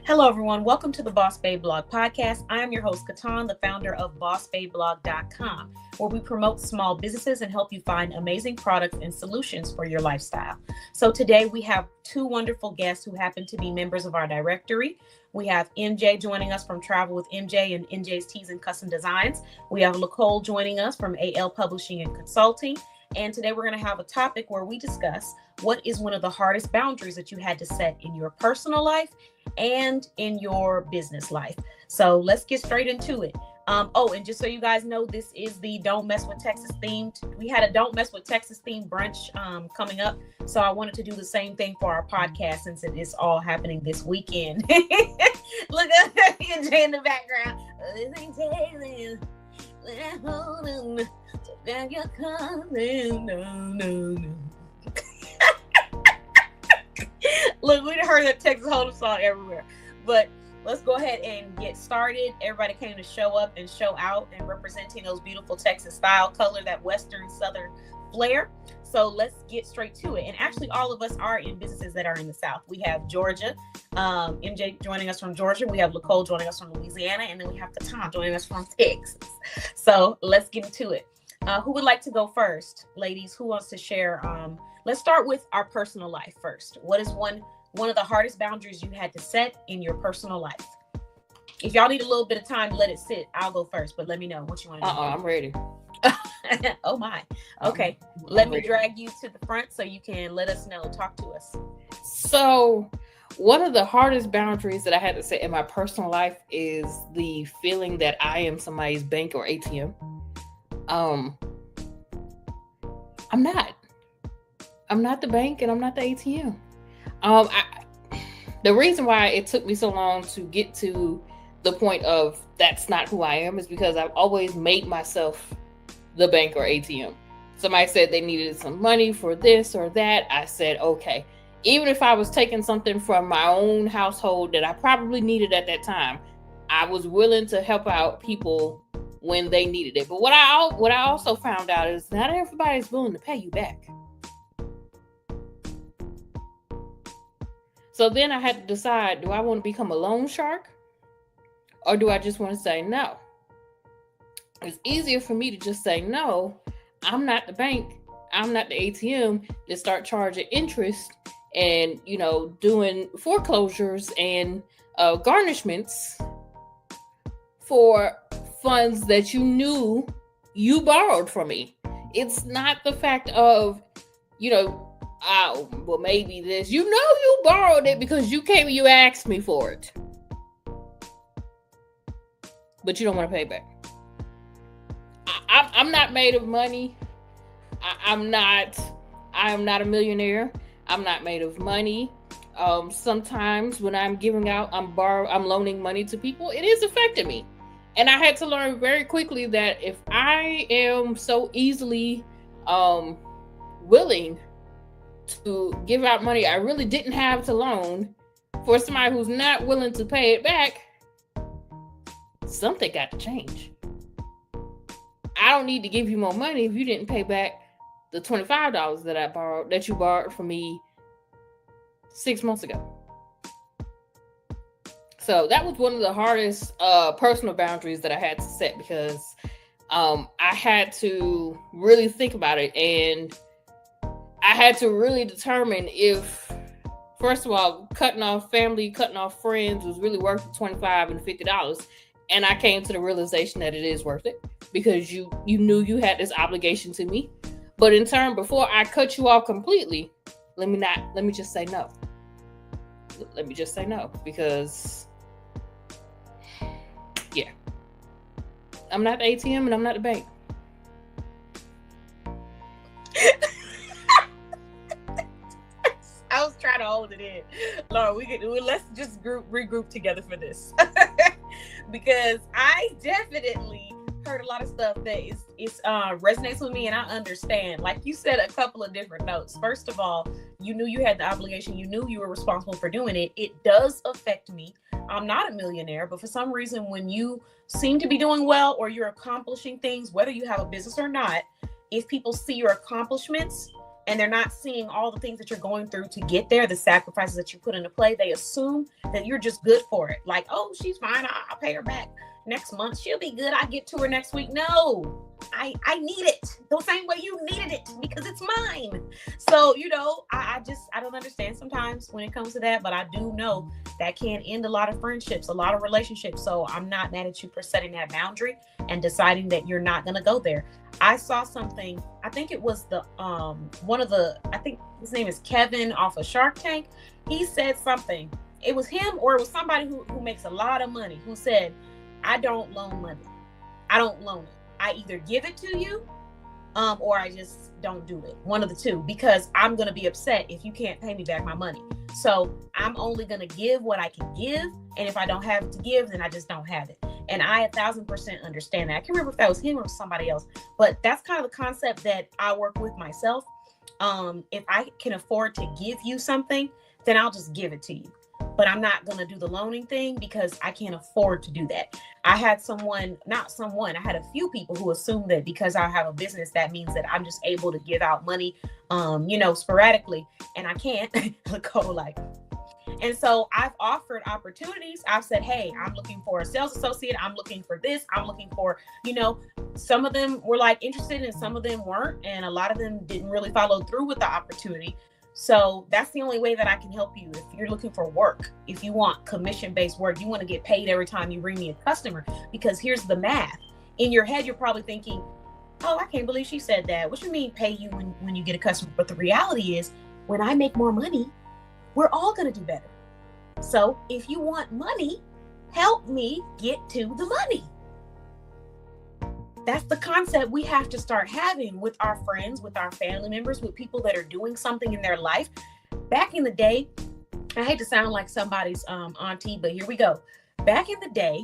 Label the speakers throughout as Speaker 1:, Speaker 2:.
Speaker 1: Hello, everyone. Welcome to the Boss Babe Blog podcast. I am your host, KeTohn, the founder of BossBabeBlog.com, where we promote small businesses and help you find amazing products and solutions for your lifestyle. So today we have two wonderful guests who happen to be members of our directory. We have MJ joining us from Travel with MJ and MJ's Tees and Custom Designs. We have Lacole joining us from AL Publishing and Consulting. And today we're going to have a topic where we discuss what is one of the hardest boundaries that you had to set in your personal life and in your business life. So let's get straight into it. And just so you guys know, this is the Don't Mess with Texas themed. We had a Don't Mess with Texas themed brunch coming up. So I wanted to do the same thing for our podcast since it is all happening this weekend. Look at MJ in the background. This ain't Texas. That you're coming, no. Look, we heard that Texas Hold'em song everywhere, but let's go ahead and get started. Everybody came to show up and show out and representing those beautiful Texas style color, that Western Southern flair. So let's get straight to it. And actually, all of us are in businesses that are in the South. We have Georgia, MJ joining us from Georgia. We have Lacole joining us from Louisiana, and then we have KeTohn joining us from Texas. So let's get into it. Who would like to go first? Ladies, who wants to share? Let's start with our personal life first. What is one of the hardest boundaries you had to set in your personal life? If y'all need a little bit of time to let it sit, I'll go first, but let me know what you want to do.
Speaker 2: I'm ready.
Speaker 1: Oh my. Okay. Let me drag you to the front so you can let us know. Talk to us.
Speaker 2: So one of the hardest boundaries that I had to set in my personal life is the feeling that I am somebody's bank or ATM. I'm not the bank and I'm not the ATM. The reason why it took me so long to get to the point of that's not who I am is because I've always made myself the bank or ATM. Somebody said they needed some money for this or that. I said, okay, even if I was taking something from my own household that I probably needed at that time, I was willing to help out people when they needed it. But what I also found out is not everybody's willing to pay you back. So then I had to decide, do I want to become a loan shark or do I just want to say no? It's easier for me to just say no. I'm not the bank. I'm not the ATM to start charging interest and, doing foreclosures and garnishments for funds that you knew you borrowed from me. It's not the fact of, well, maybe this, you borrowed it because you asked me for it, but you don't want to pay back. I'm not made of money. I am not a millionaire. I'm not made of money. Sometimes when I'm giving out, I'm loaning money to people, it is affecting me. And I had to learn very quickly that if I am so easily willing to give out money I really didn't have to loan for somebody who's not willing to pay it back, something got to change. I don't need to give you more money if you didn't pay back the $25 that you borrowed from me 6 months ago. So that was one of the hardest personal boundaries that I had to set because I had to really think about it, and I had to really determine if, first of all, cutting off family, cutting off friends was really worth the $25 and $50. And I came to the realization that it is worth it because you knew you had this obligation to me. But in turn, before I cut you off completely, let me just say no. Let me just say no because, yeah, I'm not the ATM and I'm not the bank.
Speaker 1: I was trying to hold it in. Lord, let's just regroup together for this. Because I definitely heard a lot of stuff that resonates with me, and I understand. Like you said, a couple of different notes. First of all, you knew you had the obligation. You knew you were responsible for doing it. It does affect me. I'm not a millionaire, but for some reason, when you seem to be doing well or you're accomplishing things, whether you have a business or not, if people see your accomplishments, and they're not seeing all the things that you're going through to get there, the sacrifices that you put into play, they assume that you're just good for it. Like, oh, she's fine. I'll pay her back next month. She'll be good. I get to her next week. No, I need it the same way you needed it because it's mine. So, I don't understand sometimes when it comes to that, but I do know that can end a lot of friendships, a lot of relationships. So I'm not mad at you for setting that boundary and deciding that you're not going to go there. I saw something, I think it was I think his name is Kevin off of Shark Tank. He said something. It was him or it was somebody who makes a lot of money who said, I don't loan money. I don't loan it. I either give it to you or I just don't do it. One of the two, because I'm going to be upset if you can't pay me back my money. So I'm only going to give what I can give. And if I don't have it to give, then I just don't have it. And I 1,000% understand that. I can't remember if that was him or somebody else, but that's kind of the concept that I work with myself. If I can afford to give you something, then I'll just give it to you. But I'm not going to do the loaning thing because I can't afford to do that. I had I had a few people who assumed that because I have a business, that means that I'm just able to give out money, sporadically, and I can't. And so I've offered opportunities. I've said, hey, I'm looking for a sales associate. I'm looking for this. I'm looking for, some of them were like interested and some of them weren't. And a lot of them didn't really follow through with the opportunity. So that's the only way that I can help you. If you're looking for work, if you want commission-based work, you want to get paid every time you bring me a customer, because here's the math. In your head, you're probably thinking, oh, I can't believe she said that. What you mean pay you when you get a customer? But the reality is when I make more money, we're all going to do better. So if you want money, help me get to the money. That's the concept we have to start having with our friends, with our family members, with people that are doing something in their life. Back in the day, I hate to sound like somebody's auntie, but here we go. Back in the day,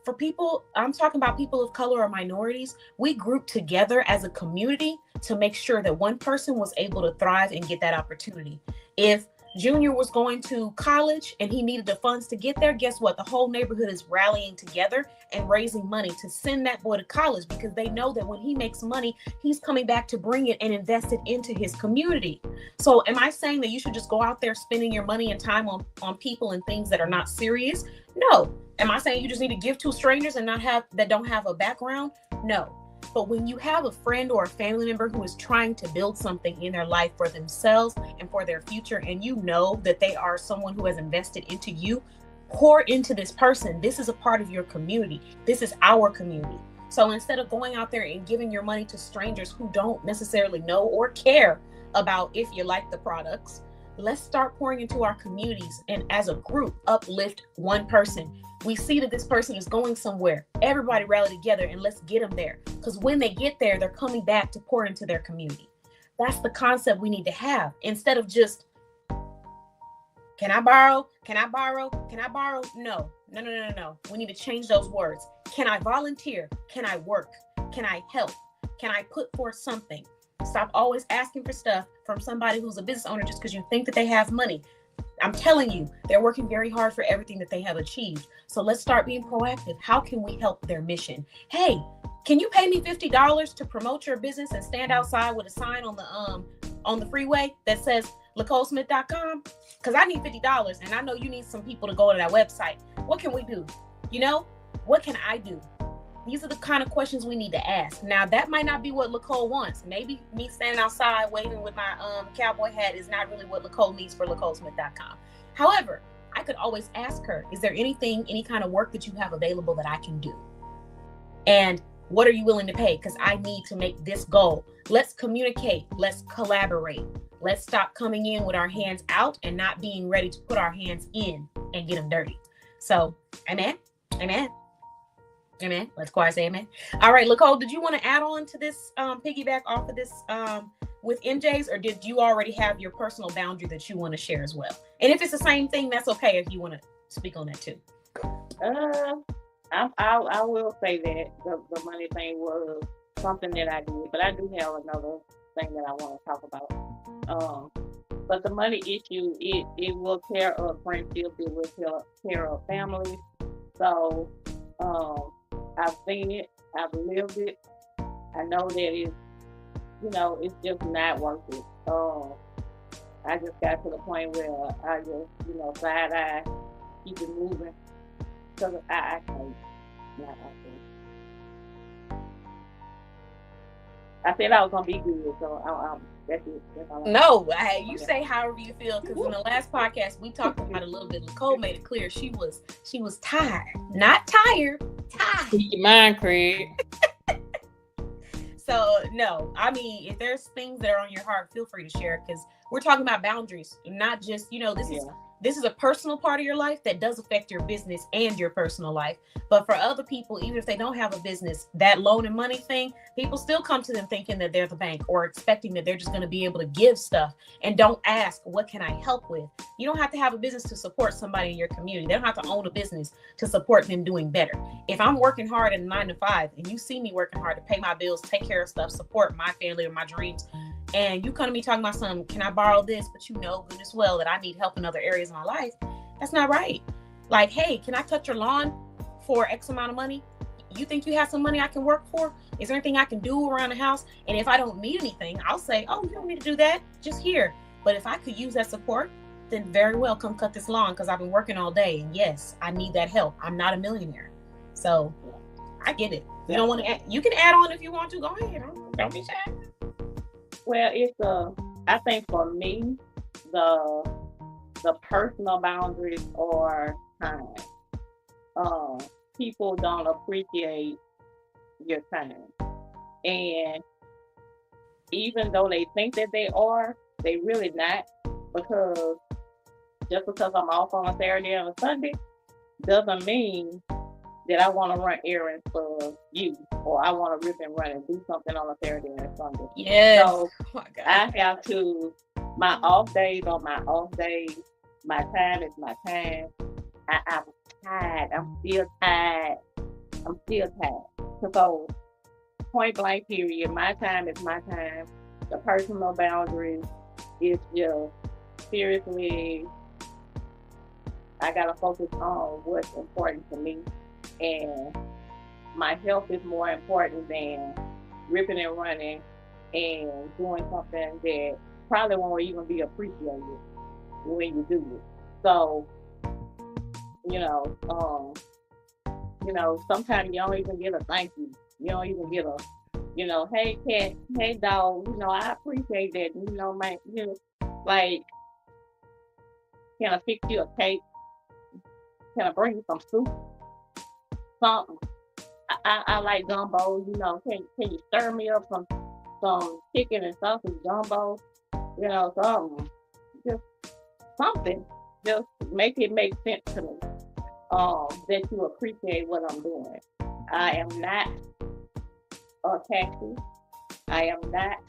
Speaker 1: for people, I'm talking about people of color or minorities, we grouped together as a community to make sure that one person was able to thrive and get that opportunity. If Junior was going to college and he needed the funds to get there, guess what? The whole neighborhood is rallying together and raising money to send that boy to college, because they know that when he makes money, he's coming back to bring it and invest it into his community. So am I saying that you should just go out there spending your money and time on people and things that are not serious? No. Am I saying you just need to give to strangers and don't have a background? No. But when you have a friend or a family member who is trying to build something in their life for themselves and for their future, and you know that they are someone who has invested into you, pour into this person. This is a part of your community. This is our community. So instead of going out there and giving your money to strangers who don't necessarily know or care about if you like the products, let's start pouring into our communities and as a group, uplift one person. We see that this person is going somewhere. Everybody rally together and let's get them there. Because when they get there, they're coming back to pour into their community. That's the concept we need to have. Instead of just, can I borrow? Can I borrow? Can I borrow? No. We need to change those words. Can I volunteer? Can I work? Can I help? Can I put forth something? Stop always asking for stuff from somebody who's a business owner just because you think that they have money. I'm telling you, they're working very hard for everything that they have achieved. So let's start being proactive. How can we help their mission? Hey, can you pay me $50 to promote your business and stand outside with a sign on the freeway that says LacoleSmith.com? Because I need $50 and I know you need some people to go to that website. What can we do? What can I do? These are the kind of questions we need to ask. Now, that might not be what Lacole wants. Maybe me standing outside waving with my cowboy hat is not really what Lacole needs for LacoleSmith.com. However, I could always ask her, is there any kind of work that you have available that I can do? And what are you willing to pay? Because I need to make this goal. Let's communicate. Let's collaborate. Let's stop coming in with our hands out and not being ready to put our hands in and get them dirty. So, amen. Amen. Amen. Let's quiet say amen. All right, Lacole, did you want to add on to this, piggyback off of this with MJ's, or did you already have your personal boundary that you want to share as well? And if it's the same thing, that's okay if you want to speak on that too.
Speaker 3: I will say that the money thing was something that I did, but I do have another thing that I want to talk about. But the money issue, it will tear up friendships, it will tear up families. So I've seen it, I've lived it. I know that it's just not worth it. I just got to the point where I just, side eye, keep it moving. Because I can't. Not I can't. I said I was gonna be good, so that's it. That's all
Speaker 1: No, you say however you feel. Because in the last podcast we talked about it a little bit. Lacole made it clear she was tired, not tired, tired.
Speaker 2: Keep your mind, Craig.
Speaker 1: So no, I mean, if there's things that are on your heart, feel free to share, because we're talking about boundaries, not just, this is a personal part of your life that does affect your business and your personal life. But for other people, even if they don't have a business, that loan and money thing, people still come to them thinking that they're the bank or expecting that they're just going to be able to give stuff and don't ask, what can I help with? You don't have to have a business to support somebody in your community. They don't have to own a business to support them doing better. If I'm working hard at 9 to 5 and you see me working hard to pay my bills, take care of stuff, support my family or my dreams, and you come to me talking about something, can I borrow this? But you know good as well that I need help in other areas of my life. That's not right. Like, hey, can I touch your lawn for X amount of money? You think you have some money I can work for? Is there anything I can do around the house? And if I don't need anything, I'll say, oh, you don't need to do that. Just here. But if I could use that support, then very well come cut this lawn because I've been working all day. And yes, I need that help. I'm not a millionaire. So I get it. You don't want to. You can add on if you want to. Go ahead. Don't be shy.
Speaker 3: Well, I think for me, the personal boundaries are time. People don't appreciate your time. And even though they think that they are, they really not, because just because I'm off on a Saturday and a Sunday doesn't mean that I want to run errands for you, or I want to rip and run and do something on a Saturday and a Sunday.
Speaker 1: Yes.
Speaker 3: So I have to, my off days are my off days. My time is my time. I'm tired. I'm still tired. So point blank period, my time is my time. The personal boundaries is just, seriously, I got to focus on what's important to me. And my health is more important than ripping and running and doing something that probably won't even be appreciated when you do it. So, sometimes you don't even get a thank you. You don't even get a, hey cat, hey dog, I appreciate that. Man, like, can I fix you a cake? Can I bring you some soup? Something. I like gumbo, can you stir me up some chicken and sausage gumbo? Something. Just something. Just make it make sense to me. That you appreciate what I'm doing. I am not a taxi. I am not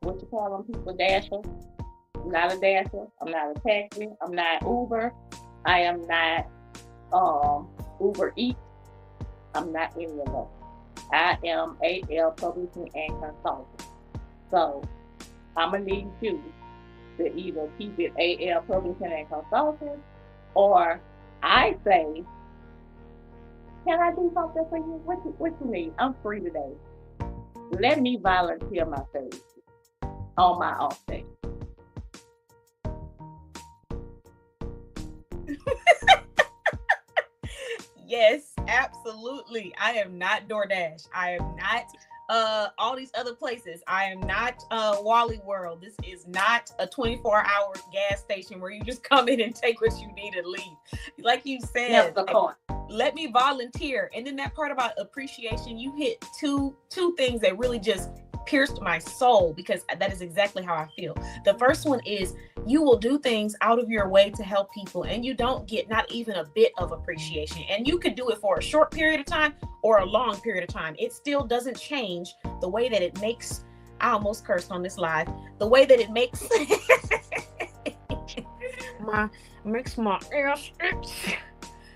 Speaker 3: what you call them people, dasher. I'm not a dasher. I'm not a taxi. I'm not Uber. I am not Uber Eats. I'm not any of those. I am AL Publishing and Consulting. So I'm gonna need you to either keep it AL Publishing and Consulting, or I say, can I do something for you? What you need? I'm free today. Let me volunteer my services on my off day.
Speaker 1: Yes, absolutely. I am not DoorDash. I am not all these other places. I am not Wally World. This is not a 24-hour gas station where you just come in and take what you need and leave. Like you said, let me volunteer. And then that part about appreciation, you hit two things that really just pierced my soul, because that is exactly how I feel. The first one is you will do things out of your way to help people, and you don't get not even a bit of appreciation. And you could do it for a short period of time or a long period of time. It still doesn't change the way that it makes, I almost cursed on this live, the way that it makes makes my ass itch.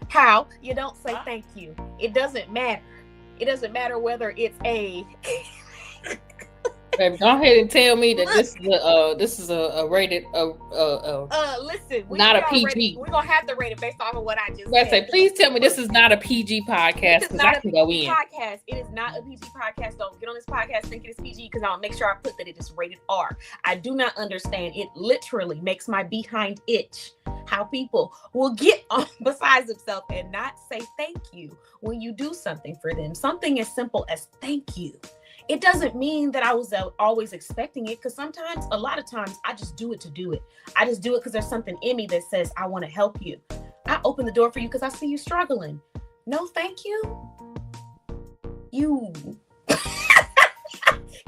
Speaker 1: How you don't say thank you. It doesn't matter. It doesn't matter whether it's a
Speaker 2: Baby, go ahead and tell me that this is a rated
Speaker 1: listen,
Speaker 2: not a PG.
Speaker 1: We're gonna have to rate it based off of what I just
Speaker 2: Let's
Speaker 1: said.
Speaker 2: say, please tell me this is not a PG podcast because I can go in.
Speaker 1: Podcast. It is not a PG podcast. Don't get on this podcast thinking it's PG because I'll make sure I put that it is rated R. I do not understand. It literally makes my behind itch how people will get on besides themselves and not say thank you when you do something for them. Something as simple as thank you. It doesn't mean that I was always expecting it, because sometimes, a lot of times, I just do it to do it. I just do it because there's something in me that says, I want to help you. I open the door for you because I see you struggling. No, thank you. You.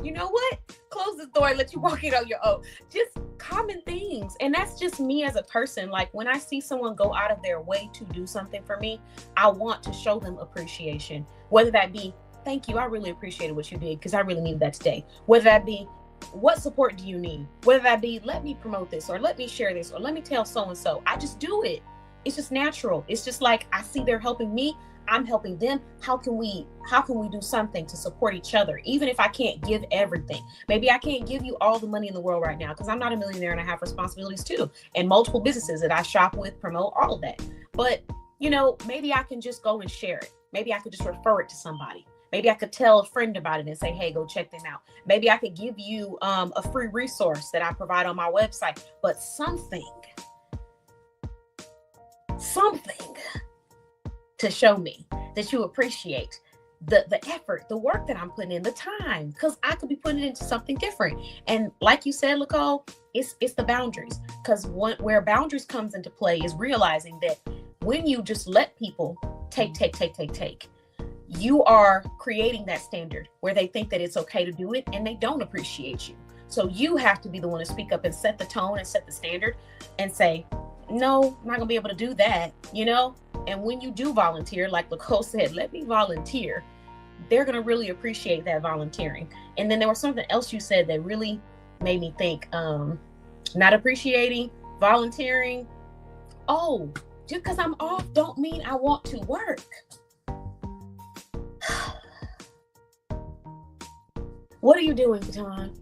Speaker 1: You know what? Close the door and let you walk it on your own. Just common things. And that's just me as a person. Like, when I see someone go out of their way to do something for me, I want to show them appreciation. Whether that be, thank you, I really appreciated what you did because I really needed that today. Whether that be, what support do you need? Whether that be, let me promote this, or let me share this, or let me tell so-and-so. I just do it. It's just natural. It's just like, I see they're helping me, I'm helping them. How can we do something to support each other? Even if I can't give everything. Maybe I can't give you all the money in the world right now because I'm not a millionaire and I have responsibilities too. And multiple businesses that I shop with, promote, all of that. But, maybe I can just go and share it. Maybe I could just refer it to somebody. Maybe I could tell a friend about it and say, hey, go check them out. Maybe I could give you a free resource that I provide on my website, but something to show me that you appreciate the effort, the work that I'm putting in, the time, because I could be putting it into something different. And like you said, Lacole, it's the boundaries, because where boundaries comes into play is realizing that when you just let people take, you are creating that standard where they think that it's okay to do it and they don't appreciate you. So you have to be the one to speak up and set the tone and set the standard and say, no, I'm not gonna be able to do that, And when you do volunteer, like Lacole said, let me volunteer, they're gonna really appreciate that volunteering. And then there was something else you said that really made me think, not appreciating, volunteering. Oh, just because I'm off don't mean I want to work. What are you doing, KeTohn?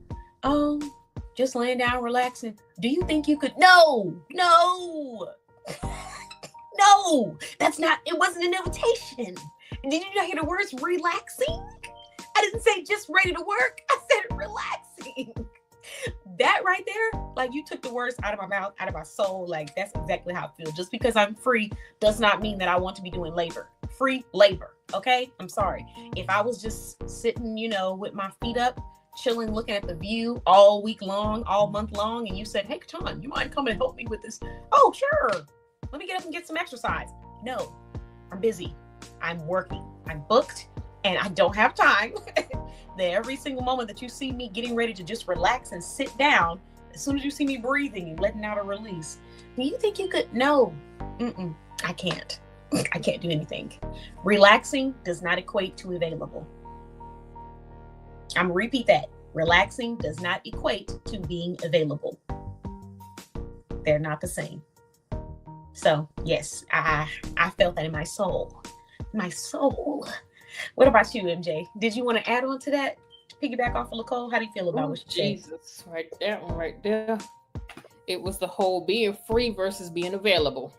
Speaker 1: Just laying down, relaxing. Do you think you could? No, that's not, it wasn't an invitation. Did you not hear the words relaxing? I didn't say just ready to work. I said relaxing. That right there, like, you took the words out of my mouth, out of my soul. Like, that's exactly how I feel. Just because I'm free does not mean that I want to be doing labor. Free labor. Okay, I'm sorry. If I was just sitting, with my feet up, chilling, looking at the view all week long, all month long, and you said, hey, KeTohn, you mind coming and help me with this? Oh, sure. Let me get up and get some exercise. No, I'm busy. I'm working. I'm booked, and I don't have time. That every single moment that you see me getting ready to just relax and sit down, as soon as you see me breathing and letting out a release, do you think you could? No, I can't. I can't do anything. Relaxing does not equate to available. I'm gonna repeat that. Relaxing does not equate to being available. They're not the same. So yes, I felt that in my soul. My soul. What about you, MJ? Did you want to add on to that? Piggyback off of Lacole? How do you feel about what you said?
Speaker 2: Jesus, right there. It was the whole being free versus being available.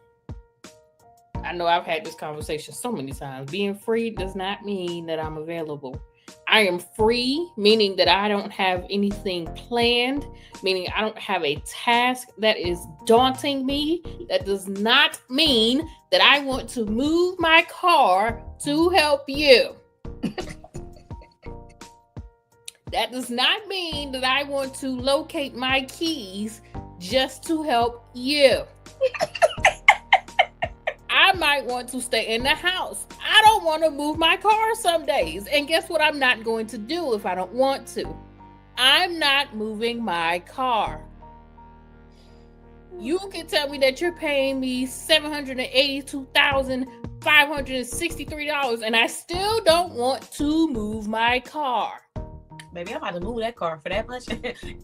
Speaker 2: I know I've had this conversation so many times. Being free does not mean that I'm available. I am free, meaning that I don't have anything planned, meaning I don't have a task that is daunting me. That does not mean that I want to move my car to help you. That does not mean that I want to locate my keys just to help you. I might want to stay in the house. I don't want to move my car some days. And guess what I'm not going to do if I don't want to? I'm not moving my car. You can tell me that you're paying me $782,563 and I still don't want to move my car.
Speaker 1: Maybe I'm about to move that car for that much.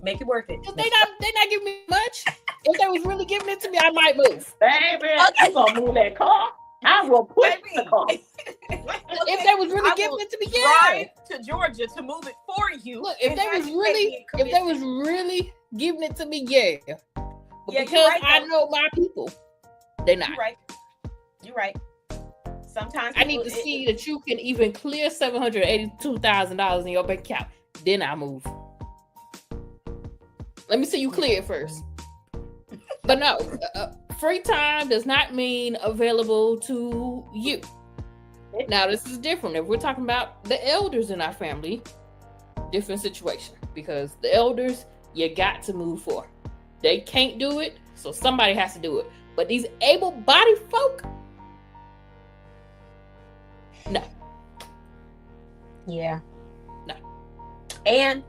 Speaker 1: Make it worth it.
Speaker 2: They're not giving me much. If they was really giving it to me, I might move.
Speaker 3: Baby, you gonna move that car? I will push the
Speaker 1: Baby.
Speaker 3: car.
Speaker 2: If they was really giving it to me,
Speaker 1: drive to Georgia to move it for you.
Speaker 2: Look, if they was really giving it to me, yeah. But
Speaker 1: Yeah,
Speaker 2: because
Speaker 1: right,
Speaker 2: I know my people, they're not.
Speaker 1: You're right. Sometimes
Speaker 2: I need to see that you can even clear $782,000 in your bank account. Then I move. Let me see you clear it first. But no, free time does not mean available to you. Now, this is different. If we're talking about the elders in our family, different situation. Because the elders, you got to move for. They can't do it, so somebody has to do it. But these able-bodied folk, no.
Speaker 1: Yeah.
Speaker 2: No.
Speaker 1: And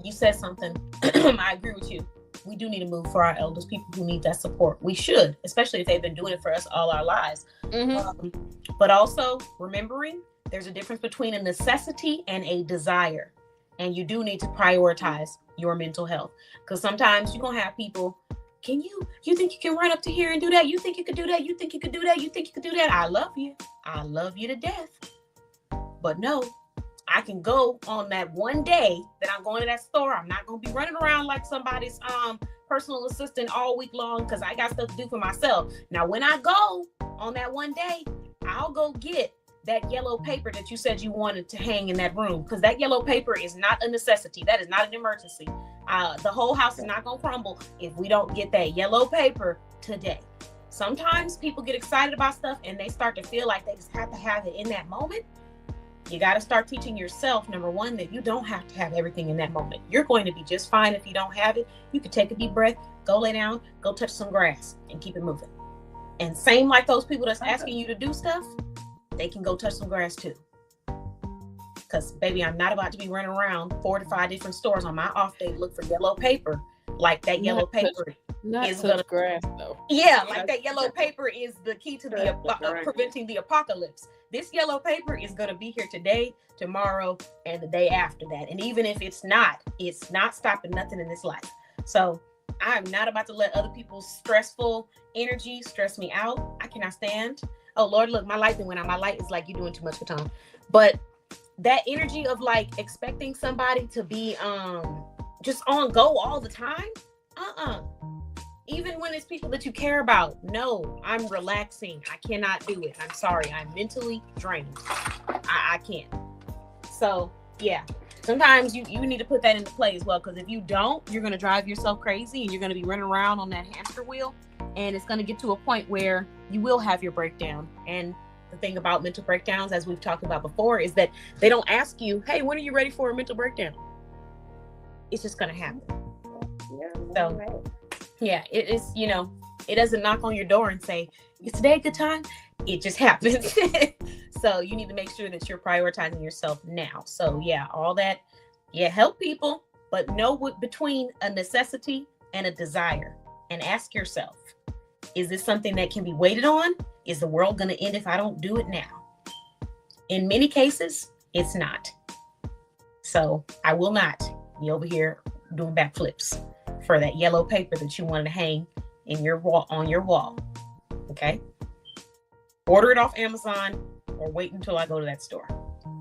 Speaker 1: you said something. I agree with you. We do need to move for our elders, people who need that support. We should, especially if they've been doing it for us all our lives.
Speaker 2: Mm-hmm.
Speaker 1: But also remembering there's a difference between a necessity and a desire. And you do need to prioritize your mental health. Because sometimes you're going to have people, you think you can run up to here and do that? You think you could do that? You think you could do that? You think you could do that? I love you. I love you to death. But no, I can go on that one day that I'm going to that store. I'm not going to be running around like somebody's personal assistant all week long because I got stuff to do for myself. Now, when I go on that one day, I'll go get that yellow paper that you said you wanted to hang in that room, because that yellow paper is not a necessity. That is not an emergency. The whole house is not going to crumble if we don't get that yellow paper today. Sometimes people get excited about stuff and they start to feel like they just have to have it in that moment. You got to start teaching yourself, number one, that you don't have to have everything in that moment. You're going to be just fine if you don't have it. You can take a deep breath, go lay down, go touch some grass and keep it moving. And same like those people that's asking you to do stuff, they can go touch some grass too. Because, baby, I'm not about to be running around 4 to 5 different stores on my off day to look for yellow paper. Like that yellow paper is gonna
Speaker 2: grass though.
Speaker 1: Yeah, like that yellow paper is the key to the preventing the apocalypse. This yellow paper is gonna be here today, tomorrow, and the day after that. And even if it's not stopping nothing in this life. So I'm not about to let other people's stressful energy stress me out. I cannot stand. Oh Lord, look, my light thing went out. My light is like, you're doing too much, KeTohn. But that energy of like expecting somebody to be just on go all the time. Even when it's people that you care about. No, I'm relaxing. I cannot do it. I'm sorry. I'm mentally drained. I can't. So yeah, sometimes you need to put that into play as well. Because if you don't, you're going to drive yourself crazy and you're going to be running around on that hamster wheel. And it's going to get to a point where you will have your breakdown. And the thing about mental breakdowns, as we've talked about before, is that they don't ask you, hey, when are you ready for a mental breakdown? It's just going to happen. So yeah, it is, it doesn't knock on your door and say, is today a good time? It just happens. So you need to make sure that you're prioritizing yourself now. So yeah, all that, help people, but know what between a necessity and a desire, and ask yourself, is this something that can be waited on? Is the world going to end if I don't do it now? In many cases, it's not. So I will not be over here doing backflips for that yellow paper that you wanted to hang in your wall, on your wall. Okay. Order it off Amazon or wait until I go to that store.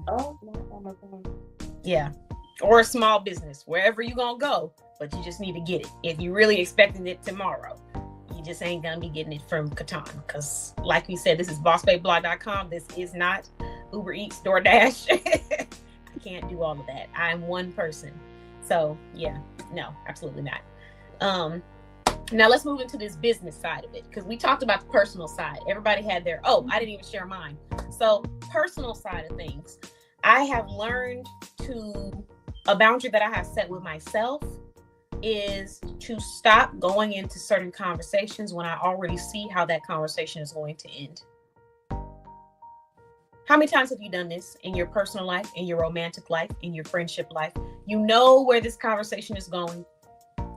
Speaker 3: Oh, Amazon.
Speaker 1: Yeah. Or a small business, wherever you're going to go, but you just need to get it. If you're really expecting it tomorrow, you just ain't going to be getting it from KeTohn. Because like we said, this is bossbabeblog.com. This is not Uber Eats, DoorDash. I can't do all of that. I'm one person. So yeah, no, absolutely not. Now let's move into this business side of it, because we talked about the personal side. Everybody had their, I didn't even share mine. So personal side of things, I have learned a boundary that I have set with myself is to stop going into certain conversations when I already see how that conversation is going to end. How many times have you done this in your personal life, in your romantic life, in your friendship life? You know where this conversation is going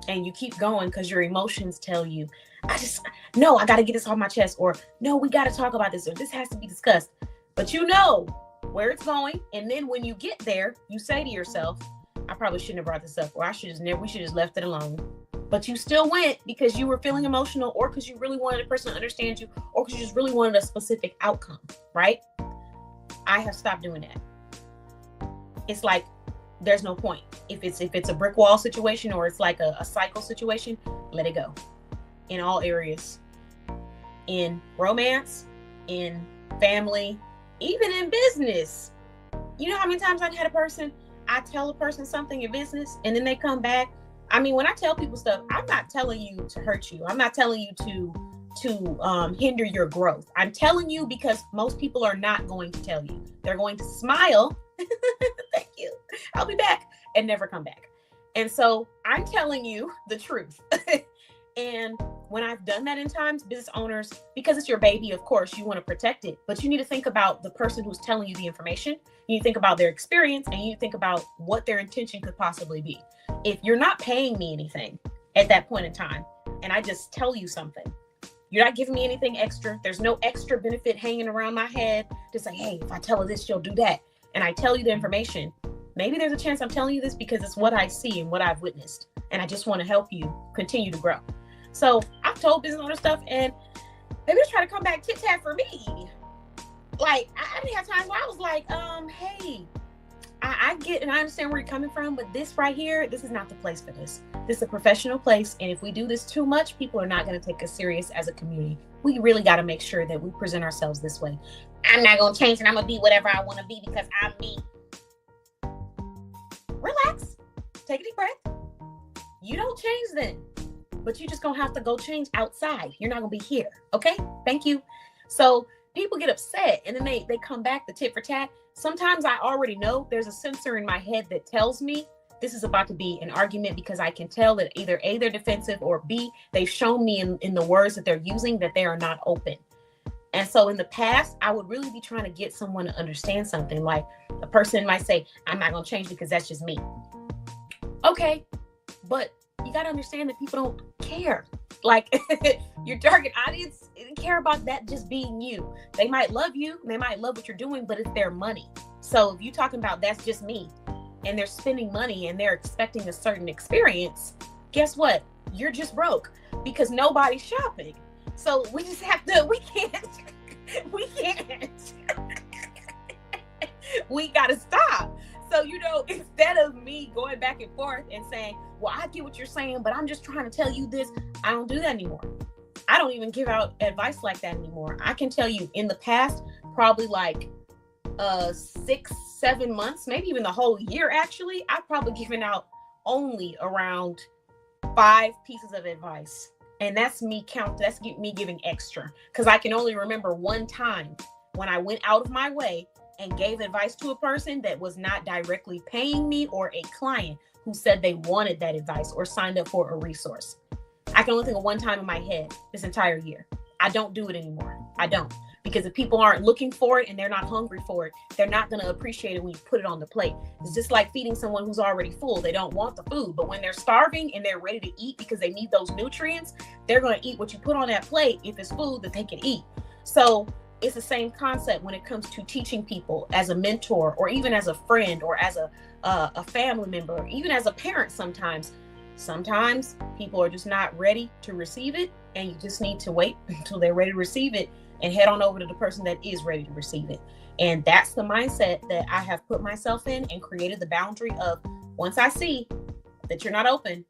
Speaker 1: and you keep going because your emotions tell you, I got to get this off my chest, or no, we got to talk about this, or this has to be discussed. But you know where it's going. And then when you get there, you say to yourself, I probably shouldn't have brought this up, or we should just left it alone. but you still went because you were feeling emotional, or because you really wanted a person to understand you, or because you just really wanted a specific outcome, right? I have stopped doing that. It's like, there's no point. If it's a brick wall situation, or it's like a cycle situation, let it go. In all areas, in romance, in family, even in business. You know how many times I've had I tell a person something in business, and then they come back. I mean, when I tell people stuff, I'm not telling you to hurt you. I'm not telling you to hinder your growth. I'm telling you because most people are not going to tell you. They're going to smile. Thank you. I'll be back, and never come back. And so I'm telling you the truth. And when I've done that in times, business owners, because it's your baby, of course, you want to protect it, but you need to think about the person who's telling you the information. You need to think about their experience, and you need to think about what their intention could possibly be. If you're not paying me anything at that point in time, and I just tell you something, you're not giving me anything extra. There's no extra benefit hanging around my head to say, hey, if I tell her this, she'll do that. And I tell you the information. Maybe there's a chance I'm telling you this because it's what I see and what I've witnessed. And I just want to help you continue to grow. So I've told business owners stuff, and they just try to come back tit-tat for me. Like, I didn't have times where I was like, hey, I get and I understand where you're coming from, but this right here, this is not the place for this. This is a professional place, and if we do this too much, people are not going to take us serious as a community. We really got to make sure that we present ourselves this way. I'm not going to change, and I'm going to be whatever I want to be because I'm me. Relax. Take a deep breath. You don't change then, but you just going to have to go change outside. You're not going to be here. Okay? Thank you. So people get upset, and then they come back the tit for tat. Sometimes I already know there's a sensor in my head that tells me this is about to be an argument, because I can tell that either A, they're defensive, or B, they've shown me in the words that they're using that they are not open. And so in the past, I would really be trying to get someone to understand something. Like, a person might say, I'm not going to change because that's just me. Okay, but you got to understand that people don't care. Like, your target audience didn't care about that just being you. They might love you, they might love what you're doing, but it's their money. So if you're talking about that's just me, and they're spending money and they're expecting a certain experience, guess what? You're just broke because nobody's shopping. So we just have to, we can't. We got to stop. So, instead of me going back and forth and saying, well, I get what you're saying, but I'm just trying to tell you this, I don't do that anymore. I don't even give out advice like that anymore. I can tell you in the past, probably like 6-7 months, maybe even the whole year, actually, I've probably given out only around 5 pieces of advice. And that's me giving extra, because I can only remember one time when I went out of my way and gave advice to a person that was not directly paying me, or a client who said they wanted that advice or signed up for a resource. I can only think of one time in my head this entire year. I don't do it anymore. I don't. Because if people aren't looking for it and they're not hungry for it, they're not going to appreciate it when you put it on the plate. It's just like feeding someone who's already full. They don't want the food, but when they're starving and they're ready to eat because they need those nutrients, they're going to eat what you put on that plate if it's food that they can eat. So it's the same concept when it comes to teaching people as a mentor, or even as a friend, or as a family member, or even as a parent. Sometimes people are just not ready to receive it, and you just need to wait until they're ready to receive it and head on over to the person that is ready to receive it. And that's the mindset that I have put myself in, and created the boundary of, once I see that you're not open,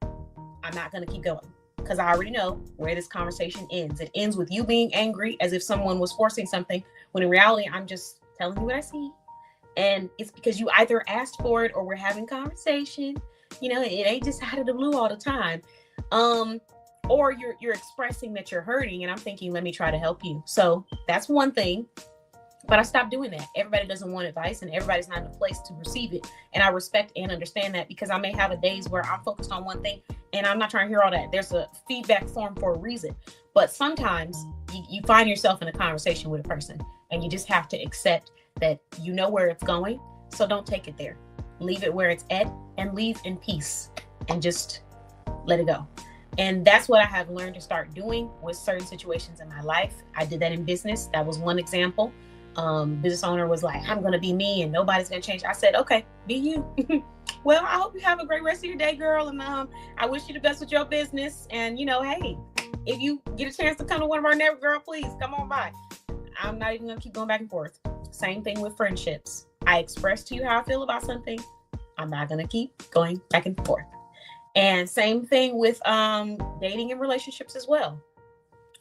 Speaker 1: I'm not going to keep going, because I already know where this conversation ends. It ends with you being angry as if someone was forcing something, when in reality, I'm just telling you what I see. And it's because you either asked for it, or we're having conversation. It ain't just out of the blue all the time. Or you're expressing that you're hurting, and I'm thinking, let me try to help you. So that's one thing. But I stopped doing that. Everybody doesn't want advice, and everybody's not in a place to receive it. And I respect and understand that, because I may have a days where I'm focused on one thing and I'm not trying to hear all that. There's a feedback form for a reason. But sometimes you find yourself in a conversation with a person, and you just have to accept that you know where it's going. So don't take it there. Leave it where it's at, and leave in peace, and just let it go. And that's what I have learned to start doing with certain situations in my life. I did that in business. That was one example. Business owner was like, I'm going to be me and nobody's going to change. I said, okay, be you. Well, I hope you have a great rest of your day, girl. And I wish you the best with your business. And, hey, if you get a chance to come to one of our network, girl, please come on by. I'm not even going to keep going back and forth. Same thing with friendships. I express to you how I feel about something. I'm not going to keep going back and forth. And same thing with dating and relationships as well.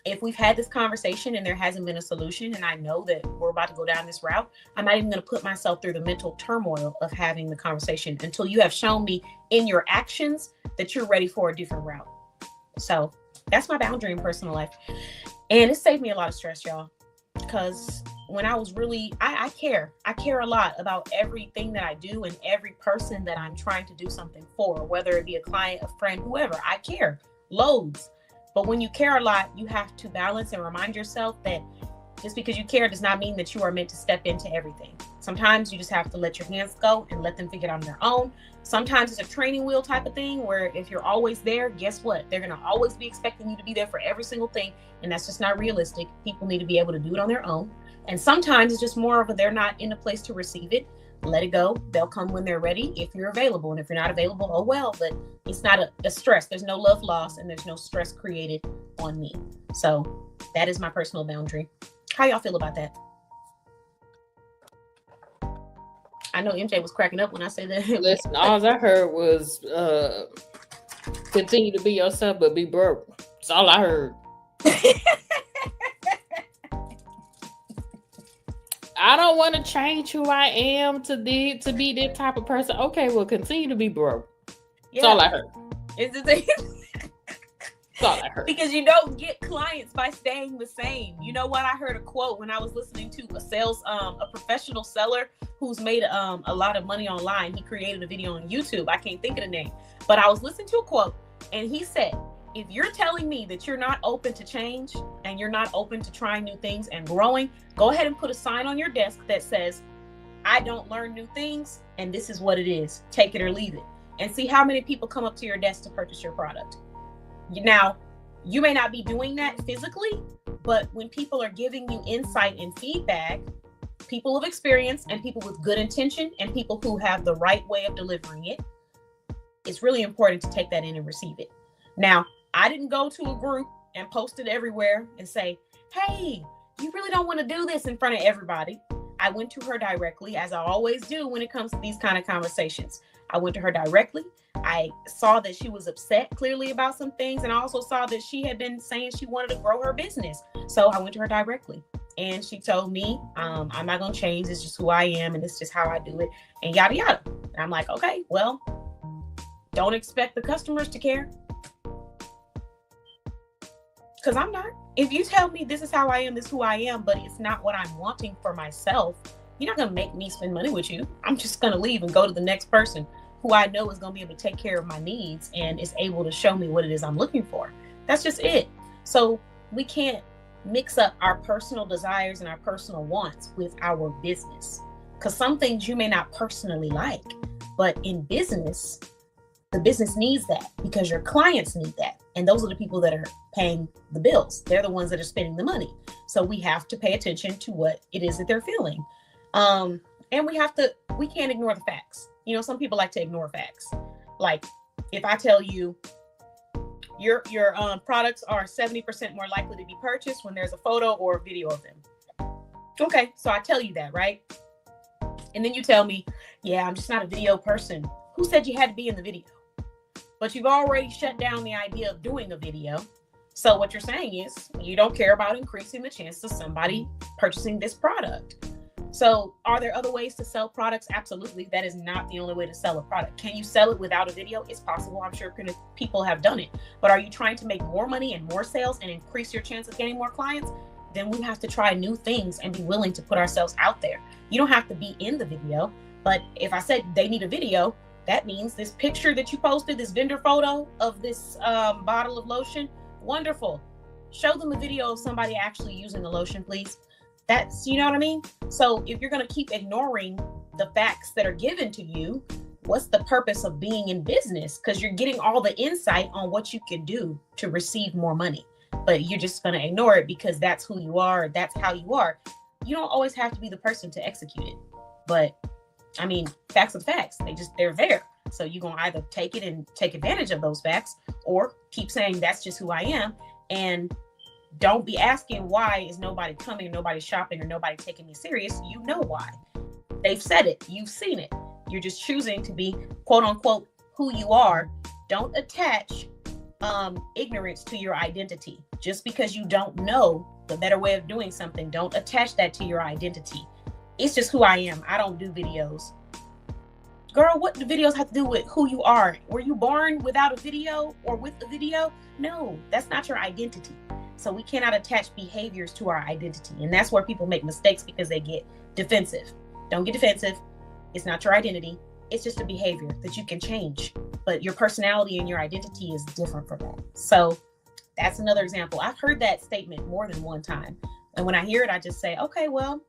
Speaker 1: If we've had this conversation and there hasn't been a solution, and I know that we're about to go down this route, I'm not even going to put myself through the mental turmoil of having the conversation until you have shown me in your actions that you're ready for a different route. So that's my boundary in personal life. And it saved me a lot of stress, y'all. Because when I was really, I care a lot about everything that I do and every person that I'm trying to do something for, whether it be a client, a friend, whoever. I care loads. But when you care a lot, you have to balance and remind yourself that just because you care does not mean that you are meant to step into everything. Sometimes you just have to let your hands go and let them figure it out on their own. Sometimes it's a training wheel type of thing where if you're always there, guess what? They're going to always be expecting you to be there for every single thing. And that's just not realistic. People need to be able to do it on their own. And sometimes it's just more of a they're not in a place to receive it. Let it go. They'll come when they're ready if you're available. And if you're not available, oh well. But it's not a stress. There's no love lost and there's no stress created on me. So that is my personal boundary. How y'all feel about that? I know MJ was cracking up when I said that.
Speaker 2: Listen, all I heard was continue to be yourself, but be broke. That's all I heard. I don't want to change who I am to be this type of person. Okay, well, continue to be broke. That's all I heard. That's all I heard.
Speaker 1: Because you don't get clients by staying the same. You know what? I heard a quote when I was listening to a professional seller who's made a lot of money online. He created a video on YouTube. I can't think of the name, but I was listening to a quote and he said, if you're telling me that you're not open to change and you're not open to trying new things and growing, go ahead and put a sign on your desk that says, I don't learn new things and this is what it is. Take it or leave it. And see how many people come up to your desk to purchase your product. Now, you may not be doing that physically, but when people are giving you insight and feedback, people of experience and people with good intention and people who have the right way of delivering it, it's really important to take that in and receive it. Now, I didn't go to a group and post it everywhere and say, hey, you really don't want to do this in front of everybody. I went to her directly, as I always do when it comes to these kind of conversations. I went to her directly. I saw that she was upset clearly about some things. And I also saw that she had been saying she wanted to grow her business. So I went to her directly and she told me, I'm not going to change. It's just who I am. And it's just how I do it and yada, yada. And I'm like, okay, well, don't expect the customers to care. Because I'm not. If you tell me this is how I am, this is who I am, but it's not what I'm wanting for myself, you're not going to make me spend money with you. I'm just going to leave and go to the next person who I know is going to be able to take care of my needs and is able to show me what it is I'm looking for. That's just it. So we can't mix up our personal desires and our personal wants with our business. Because some things you may not personally like, but in business, the business needs that because your clients need that. And those are the people that are paying the bills. They're the ones that are spending the money. So we have to pay attention to what it is that they're feeling. And we can't ignore the facts. Some people like to ignore facts. Like if I tell you your products are 70% more likely to be purchased when there's a photo or a video of them. Okay, so I tell you that, right? And then you tell me, yeah, I'm just not a video person. Who said you had to be in the video? But you've already shut down the idea of doing a video. So what you're saying is you don't care about increasing the chances of somebody purchasing this product. So are there other ways to sell products? Absolutely. That is not the only way to sell a product. Can you sell it without a video? It's possible. I'm sure people have done it. But are you trying to make more money and more sales and increase your chance of getting more clients? Then we have to try new things and be willing to put ourselves out there. You don't have to be in the video. But if I said they need a video, that means this picture that you posted, this vendor photo of this bottle of lotion, wonderful. Show them a video of somebody actually using the lotion, please. That's, you know what I mean? So if you're going to keep ignoring the facts that are given to you, what's the purpose of being in business? Because you're getting all the insight on what you can do to receive more money, but you're just going to ignore it because that's who you are. That's how you are. You don't always have to be the person to execute it. But I mean, facts are facts. They're there. So you're going to either take it and take advantage of those facts, or keep saying that's just who I am. And don't be asking why is nobody coming, nobody shopping, or nobody taking me serious. You know why. They've said it. You've seen it. You're just choosing to be, quote unquote, who you are. Don't attach ignorance to your identity. Just because you don't know the better way of doing something, don't attach that to your identity. It's just who I am. I don't do videos. Girl, what do videos have to do with who you are? Were you born without a video or with a video? No, that's not your identity. So we cannot attach behaviors to our identity. And that's where people make mistakes, because they get defensive. Don't get defensive. It's not your identity. It's just a behavior that you can change. But your personality and your identity is different from that. So that's another example. I've heard that statement more than one time. And when I hear it, I just say, okay, well,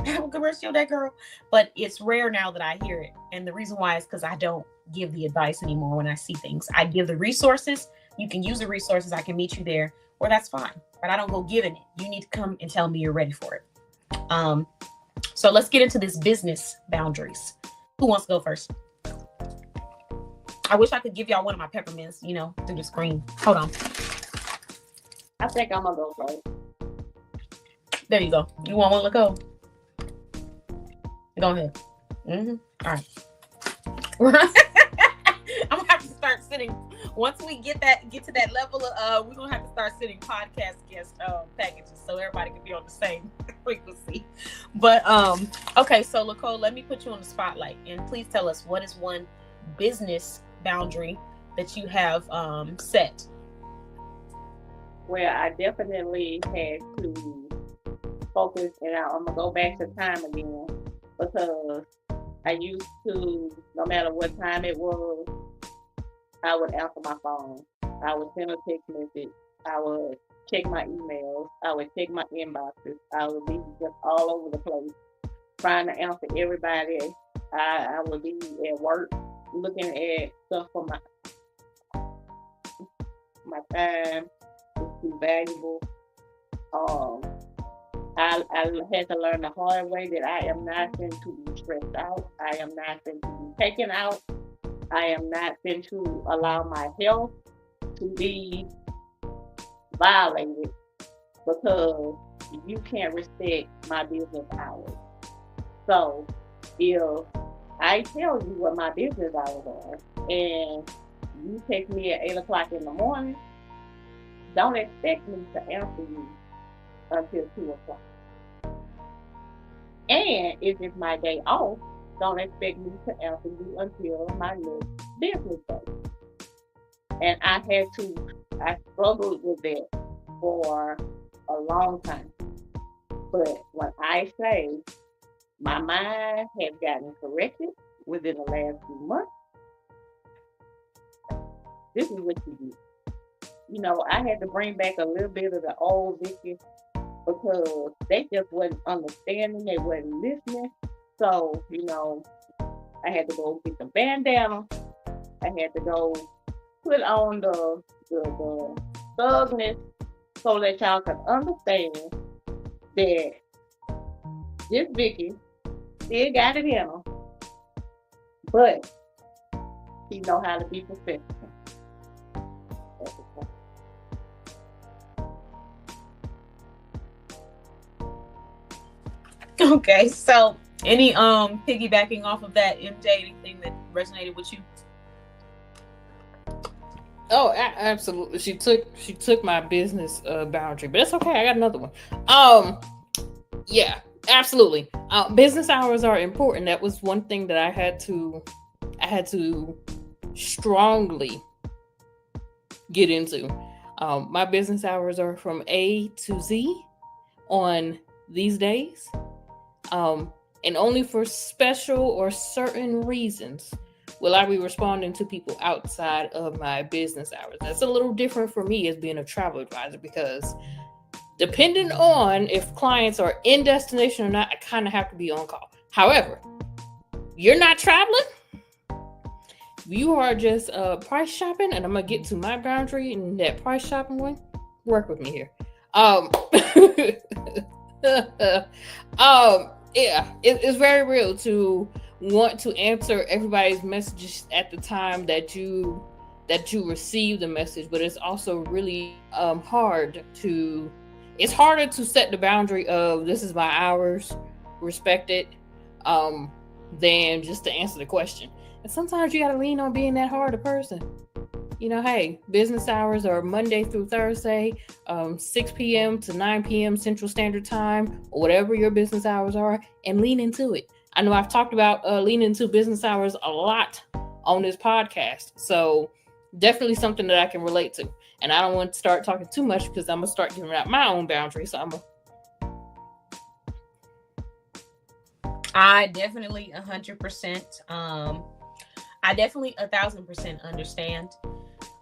Speaker 1: have a good rest of your day, girl. But it's rare now that I hear it. And the reason why is because I don't give the advice anymore when I see things. I give the resources. You can use the resources. I can meet you there, or that's fine. But I don't go giving it. You need to come and tell me you're ready for it. So let's get into this business boundaries. Who wants to go first? I wish I could give y'all one of my peppermints, through the screen. Hold on.
Speaker 3: I think I'm gonna go first.
Speaker 1: There you go. You want one, Lacole? Go ahead. All right. I'm gonna have to start sending. Once we get to that level of, we're gonna have to start sending podcast guest packages so everybody can be on the same frequency. But okay, so Lacole, let me put you on the spotlight, and please tell us, what is one business boundary that you have set?
Speaker 3: Well, I definitely had to focus, and I'm gonna go back to time again, because I used to, no matter what time it was, I would answer my phone. I would send a text message. I would check my emails. I would check my inboxes. I would be just all over the place trying to answer everybody. I would be at work looking at stuff for my time. It's too valuable. I had to learn the hard way that I am not going to be stressed out. I am not going to be taken out. I am not going to allow my health to be violated because you can't respect my business hours. So if I tell you what my business hours are and you text me at 8 o'clock in the morning, don't expect me to answer you until 2 o'clock. And if it's my day off, don't expect me to answer you until my next business day. And I struggled with that for a long time. But when I say my mind has gotten corrected within the last few months, this is what you do. I had to bring back a little bit of the old Vicky because they just wasn't understanding, they wasn't listening. So, I had to go get the bandana. I had to go put on the thugness so that y'all could understand that this Vicky still got it in her, but she know how to be professional.
Speaker 1: Okay, so any piggybacking off of that, MJ, anything that resonated with you?
Speaker 2: Oh, absolutely. She took my business boundary, but it's okay. I got another one. Yeah, absolutely. Business hours are important. That was one thing that I had to strongly get into. My business hours are from A to Z on these days. And only for special or certain reasons will I be responding to people outside of my business hours. That's a little different for me as being a travel advisor, because depending on if clients are in destination or not, I kind of have to be on call. However, you're not traveling. You are just price shopping, and I'm going to get to my boundary in that price shopping one. Work with me here. Yeah, it's very real to want to answer everybody's messages at the time that you receive the message, but it's also really harder to set the boundary of this is my hours, respect it, than just to answer the question. And sometimes you got to lean on being that hard a person. Hey, business hours are Monday through Thursday, 6 p.m. to 9 p.m. Central Standard Time, or whatever your business hours are, and lean into it. I know I've talked about leaning into business hours a lot on this podcast. So definitely something that I can relate to. And I don't want to start talking too much because I'm going to start giving out my own boundaries. So
Speaker 1: I definitely 100%. I definitely 1,000% understand.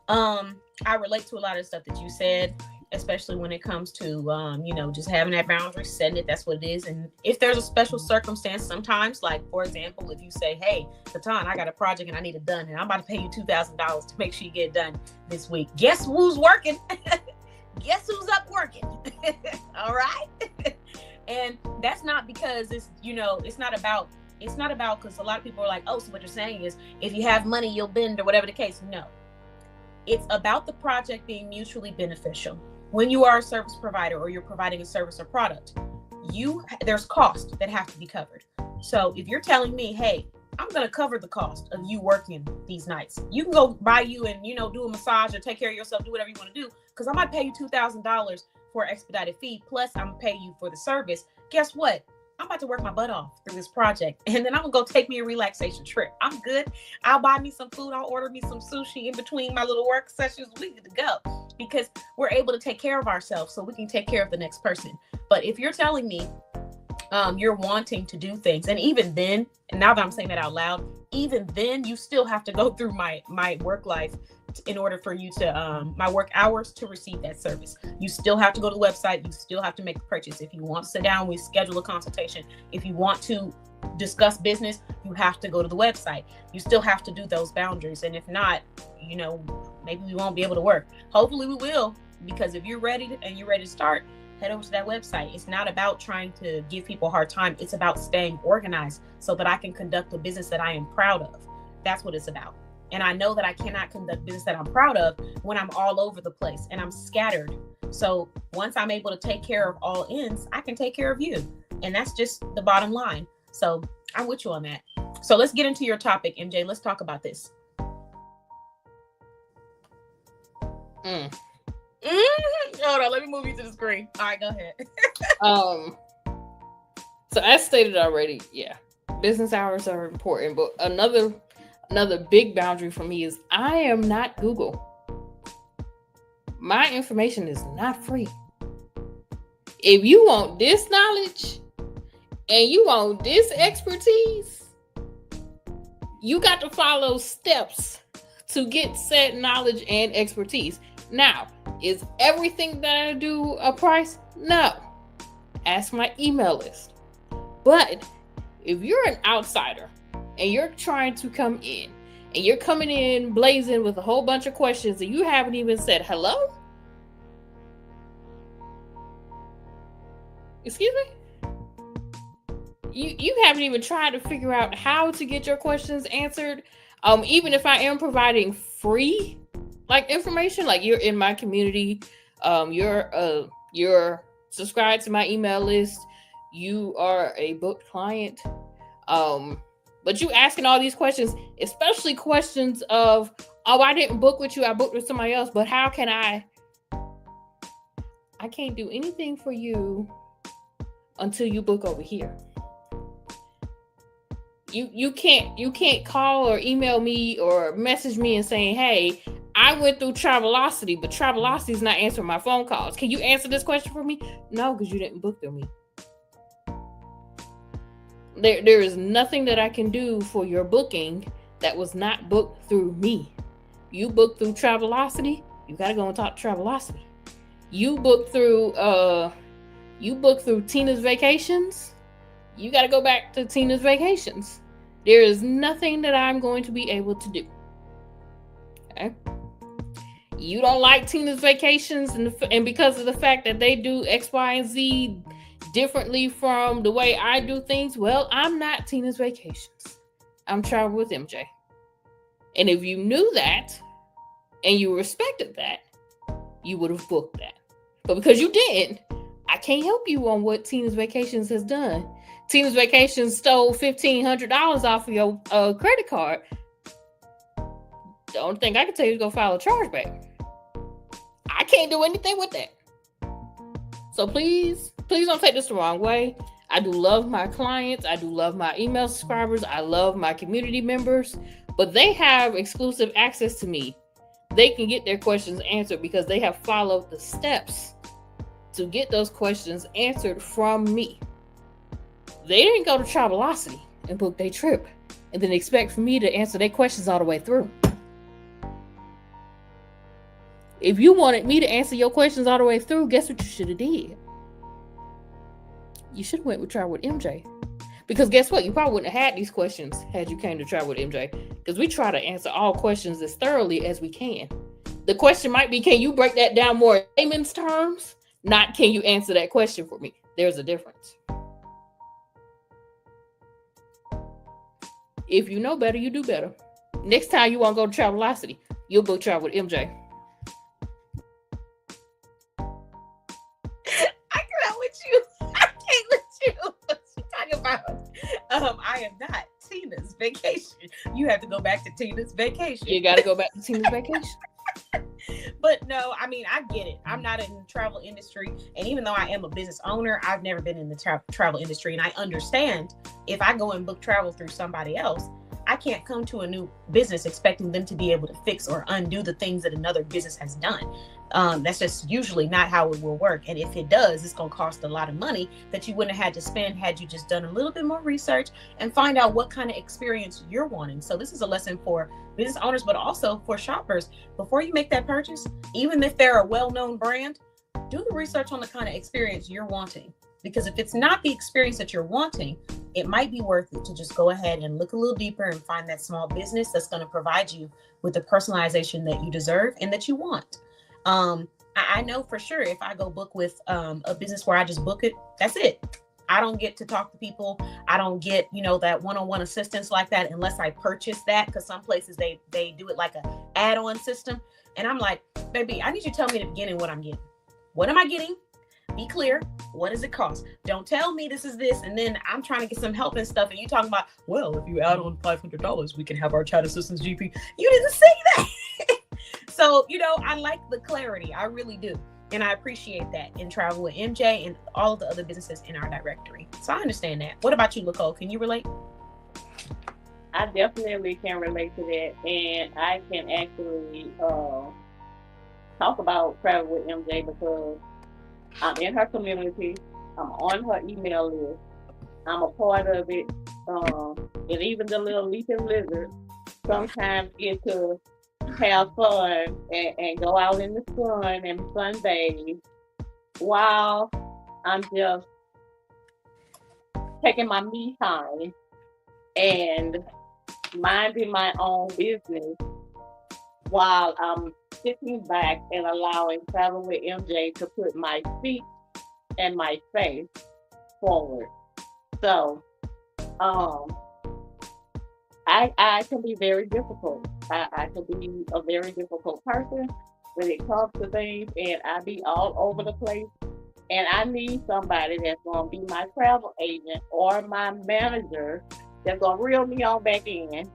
Speaker 1: I relate to a lot of stuff that you said, especially when it comes to, just having that boundary, setting it. That's what it is. And if there's a special circumstance, sometimes, like, for example, if you say, hey, KeTohn, I got a project and I need it done, and I'm about to pay you $2,000 to make sure you get it done this week. Guess who's working? Guess who's up working? All right. And that's not because it's not about because a lot of people are like, oh, so what you're saying is if you have money, you'll bend or whatever the case. No, it's about the project being mutually beneficial. When you are a service provider or you're providing a service or product, there's costs that have to be covered. So if you're telling me, hey, I'm going to cover the cost of you working these nights, you can go buy you and, do a massage or take care of yourself, do whatever you want to do, because I might pay you $2,000 for an expedited fee. Plus I'm going to pay you for the service. Guess what? I'm about to work my butt off through this project. And then I'm going to go take me a relaxation trip. I'm good. I'll buy me some food. I'll order me some sushi in between my little work sessions. We good to go because we're able to take care of ourselves so we can take care of the next person. But if you're telling me you're wanting to do things, and even then, and now that I'm saying that out loud, even then you still have to go through my work life in order for you to my work hours to receive that service. You still have to go to the website. You still have to make a purchase. If you want to sit down, we schedule a consultation. If you want to discuss business, you have to go to the website. You still have to do those boundaries. And if not, maybe we won't be able to work. Hopefully we will, because if you're ready to start, head over to that website. It's not about trying to give people a hard time. It's about staying organized so that I can conduct a business that I am proud of. That's what it's about. And I know that I cannot conduct business that I'm proud of when I'm all over the place and I'm scattered. So once I'm able to take care of all ends, I can take care of you. And that's just the bottom line. So I'm with you on that. So let's get into your topic, MJ. Let's talk about this. Hold on, let me move you to the screen. All right, go ahead.
Speaker 2: So as stated already, yeah, business hours are important, but another big boundary for me is I am not Google. My information is not free. If you want this knowledge and you want this expertise, you got to follow steps to get said knowledge and expertise. Now, is everything that I do a price? No. Ask my email list. But if you're an outsider and you're trying to come in and you're coming in blazing with a whole bunch of questions and you haven't even said hello? Excuse me? You haven't even tried to figure out how to get your questions answered. Even if I am providing free information, like you're in my community, you're subscribed to my email list, you are a booked client, but you asking all these questions, especially questions of, oh, I didn't book with you, I booked with somebody else, but how can I can't do anything for you until you book over here. You can't call or email me or message me and saying, hey, I went through Travelocity, but Travelocity is not answering my phone calls. Can you answer this question for me? No, because you didn't book through me. There is nothing that I can do for your booking that was not booked through me. You booked through Travelocity, you got to go and talk to Travelocity. You booked through Tina's Vacations, you got to go back to Tina's Vacations. There is nothing that I'm going to be able to do. Okay? You don't like Tina's Vacations, and because of the fact that they do X, Y, and Z differently from the way I do things, well, I'm not Tina's Vacations. I'm traveling with MJ. And if you knew that and you respected that, you would have booked that. But because you didn't, I can't help you on what Tina's Vacations has done. Tina's Vacations stole $1,500 off of your credit card. The only thing I can tell you is go file a chargeback. I can't do anything with that. So please don't take this the wrong way. I do love my clients. I do love my email subscribers. I love my community members, but they have exclusive access to me. They can get their questions answered because they have followed the steps to get those questions answered from me. They didn't go to Travelocity and book their trip and then expect for me to answer their questions all the way through. If you wanted me to answer your questions all the way through, guess what you should have did? You should have went with Travel with MJ. Because guess what? You probably wouldn't have had these questions had you came to Travel with MJ. Because we try to answer all questions as thoroughly as we can. The question might be, can you break that down more in layman's terms? Not, can you answer that question for me? There's a difference. If you know better, you do better. Next time you want to go to Travelocity, you'll book Travel with MJ.
Speaker 1: I am not Tina's Vacation. You have to go back to Tina's Vacation.
Speaker 2: You got to go back to Tina's Vacation.
Speaker 1: But no, I mean, I get it. I'm not in the travel industry. And even though I am a business owner, I've never been in the travel industry. And I understand if I go and book travel through somebody else, I can't come to a new business expecting them to be able to fix or undo the things that another business has done. That's just usually not how it will work. And if it does, it's going to cost a lot of money that you wouldn't have had to spend had you just done a little bit more research and find out what kind of experience you're wanting. So this is a lesson for business owners, but also for shoppers. Before you make that purchase, even if they're a well-known brand, do the research on the kind of experience you're wanting. Because if it's not the experience that you're wanting, it might be worth it to just go ahead and look a little deeper and find that small business that's going to provide you with the personalization that you deserve and that you want. I know for sure if I go book with a business where I just book it, that's it. I don't get to talk to people. I don't get, that one-on-one assistance like that unless I purchase that, because some places they do it like an add-on system. And I'm like, baby, I need you to tell me at the beginning what I'm getting. What am I getting? Be clear. What does it cost? Don't tell me this is this, and then I'm trying to get some help and stuff, and you talking about, well, if you add on $500, we can have our chat assistance GP. You didn't say that. So, I like the clarity. I really do. And I appreciate that in Travel with MJ and all of the other businesses in our directory. So I understand that. What about you, Lacole? Can you relate?
Speaker 3: I definitely can relate to that. And I can actually talk about Travel with MJ because I'm in her community. I'm on her email list. I'm a part of it. And even the little leaping lizard sometimes get to have fun and go out in the sun and sunbathe while I'm just taking my me time and minding my own business while I'm sitting back and allowing Travel with MJ to put my feet and my face forward. So, I can be very difficult. I can be a very difficult person when it comes to things, and I be all over the place. And I need somebody that's going to be my travel agent or my manager that's going to reel me on back in.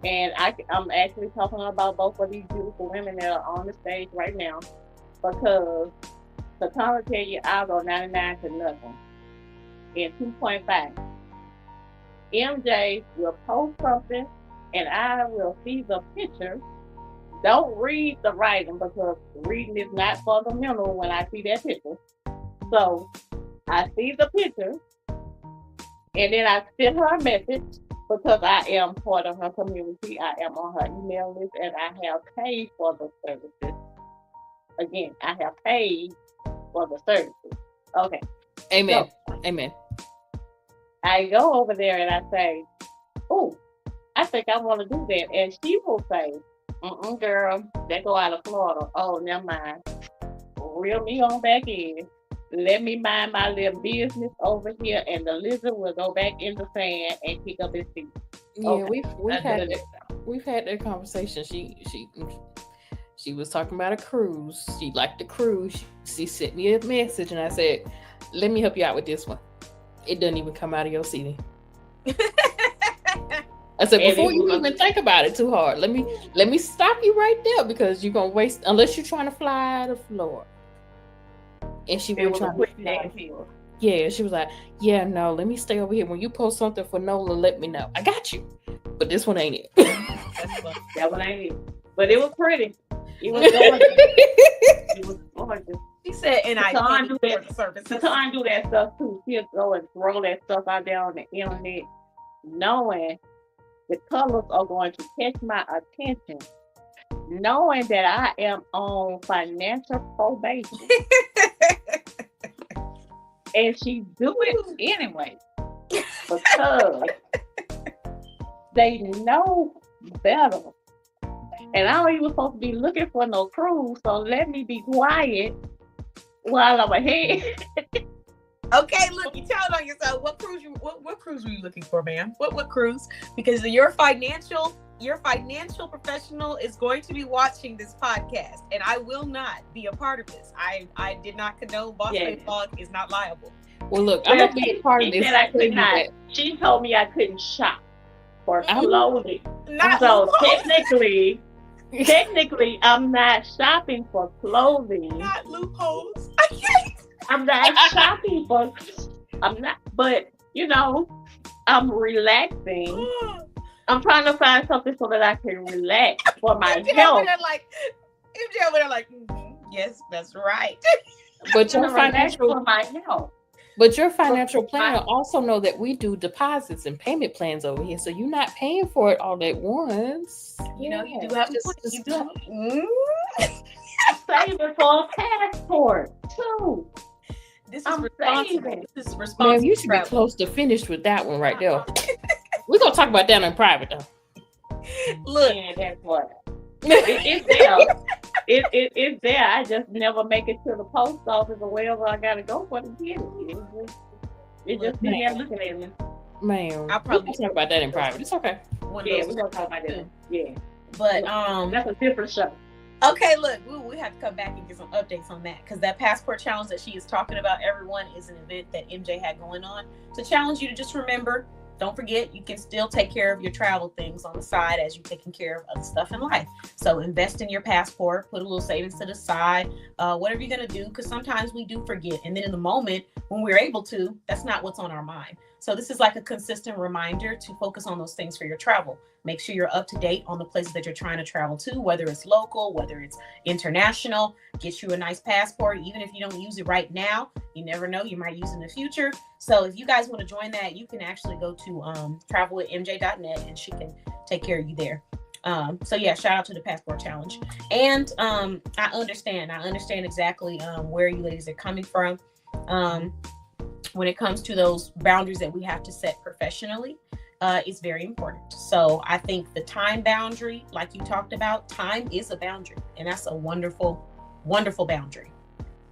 Speaker 3: And I'm actually talking about both of these beautiful women that are on the stage right now, because to come and tell you, I'll go 99 to nothing in 2.5. MJ will post something and I will see the picture. Don't read the writing, because reading is not fundamental when I see that picture. So I see the picture and then I send her a message, because I am part of her community. I am on her email list and I have paid for the services. Again, I have paid for the services. Okay.
Speaker 2: Amen.
Speaker 3: So,
Speaker 2: Amen.
Speaker 3: I go over there and I say, oh, I think I want to do that. And she will say, girl, they go out of Florida. Oh, never mind. Reel me on back in. Let me mind my little business over here, and the lizard will go back in the sand and kick up his feet.
Speaker 2: Yeah,
Speaker 3: Okay.
Speaker 2: we've had that conversation. She was talking about a cruise. She liked the cruise. She sent me a message, and I said, "Let me help you out with this one. It doesn't even come out of your CD." I said, before you even think about it too hard, let me stop you right there, because you're gonna waste, unless you're trying to fly to Florida. And she was trying to fly. Yeah, she was like, "Yeah, no, let me stay over here. When you post something for Nola, let me know. I got you. But this one ain't it."
Speaker 3: That one ain't it. But it was pretty. It was gorgeous. It was gorgeous.
Speaker 1: She said, "And I
Speaker 3: KeTohn do
Speaker 1: paid for the services."
Speaker 3: KeTohn do that stuff too. She'll go and throw that stuff out there on the internet, knowing the colors are going to catch my attention, knowing that I am on financial probation. And she do it anyway, because they know better. And I don't even supposed to be looking for no cruise, so let me be quiet while I'm ahead.
Speaker 1: Okay, look, you tell it on yourself. What cruise were you looking for, ma'am? What cruise? Because your financial professional is going to be watching this podcast, and I will not be a part of this. I did not condone. Boss Babe Blog is not liable.
Speaker 2: Well, look, I'm gonna be a part of this.
Speaker 3: I could not. She told me I couldn't shop for clothing.
Speaker 1: Not
Speaker 3: so technically, I'm not shopping for clothing.
Speaker 1: Not loopholes. I can't.
Speaker 3: I'm not shopping for. I'm not. But I'm relaxing. I'm trying to find something so that I can relax for my health.
Speaker 1: MJ over there like, yes, that's right.
Speaker 2: But your financial
Speaker 3: for my health.
Speaker 2: But your financial planner also know that we do deposits and payment plans over here, so you're not paying for it all at once.
Speaker 1: You do have to.
Speaker 3: Saving for a passport too.
Speaker 1: This is responsible. This is responsible.
Speaker 2: Man, you should be close to finished with that one right there. We're gonna talk about that in private though.
Speaker 3: Look, that's what it's there. It's there. I just never make it to the post office or wherever I gotta go for to get it. It's just sitting there looking at me.
Speaker 2: Man, I'll probably talk about that in private. It's okay.
Speaker 3: Yeah, we're gonna talk about that. Yeah,
Speaker 1: but
Speaker 3: that's a different show.
Speaker 1: Okay, look, we have to come back and get some updates on that, because that passport challenge that she is talking about, everyone, is an event that MJ had going on to challenge you to just remember. Don't forget, you can still take care of your travel things on the side as you're taking care of other stuff in life. So invest in your passport, put a little savings to the side, whatever you're going to do, because sometimes we do forget. And then in the moment when we're able to, that's not what's on our mind. So this is like a consistent reminder to focus on those things for your travel. Make sure you're up to date on the places that you're trying to travel to, whether it's local, whether it's international. Get you a nice passport. Even if you don't use it right now, you never know, you might use it in the future. So if you guys want to join that, you can actually go to travelwithmj.net and she can take care of you there. So yeah, shout out to the passport challenge. And I understand exactly where you ladies are coming from when it comes to those boundaries that we have to set professionally. Is very important. So I think the time boundary, like you talked about, time is a boundary, and that's a wonderful, wonderful boundary.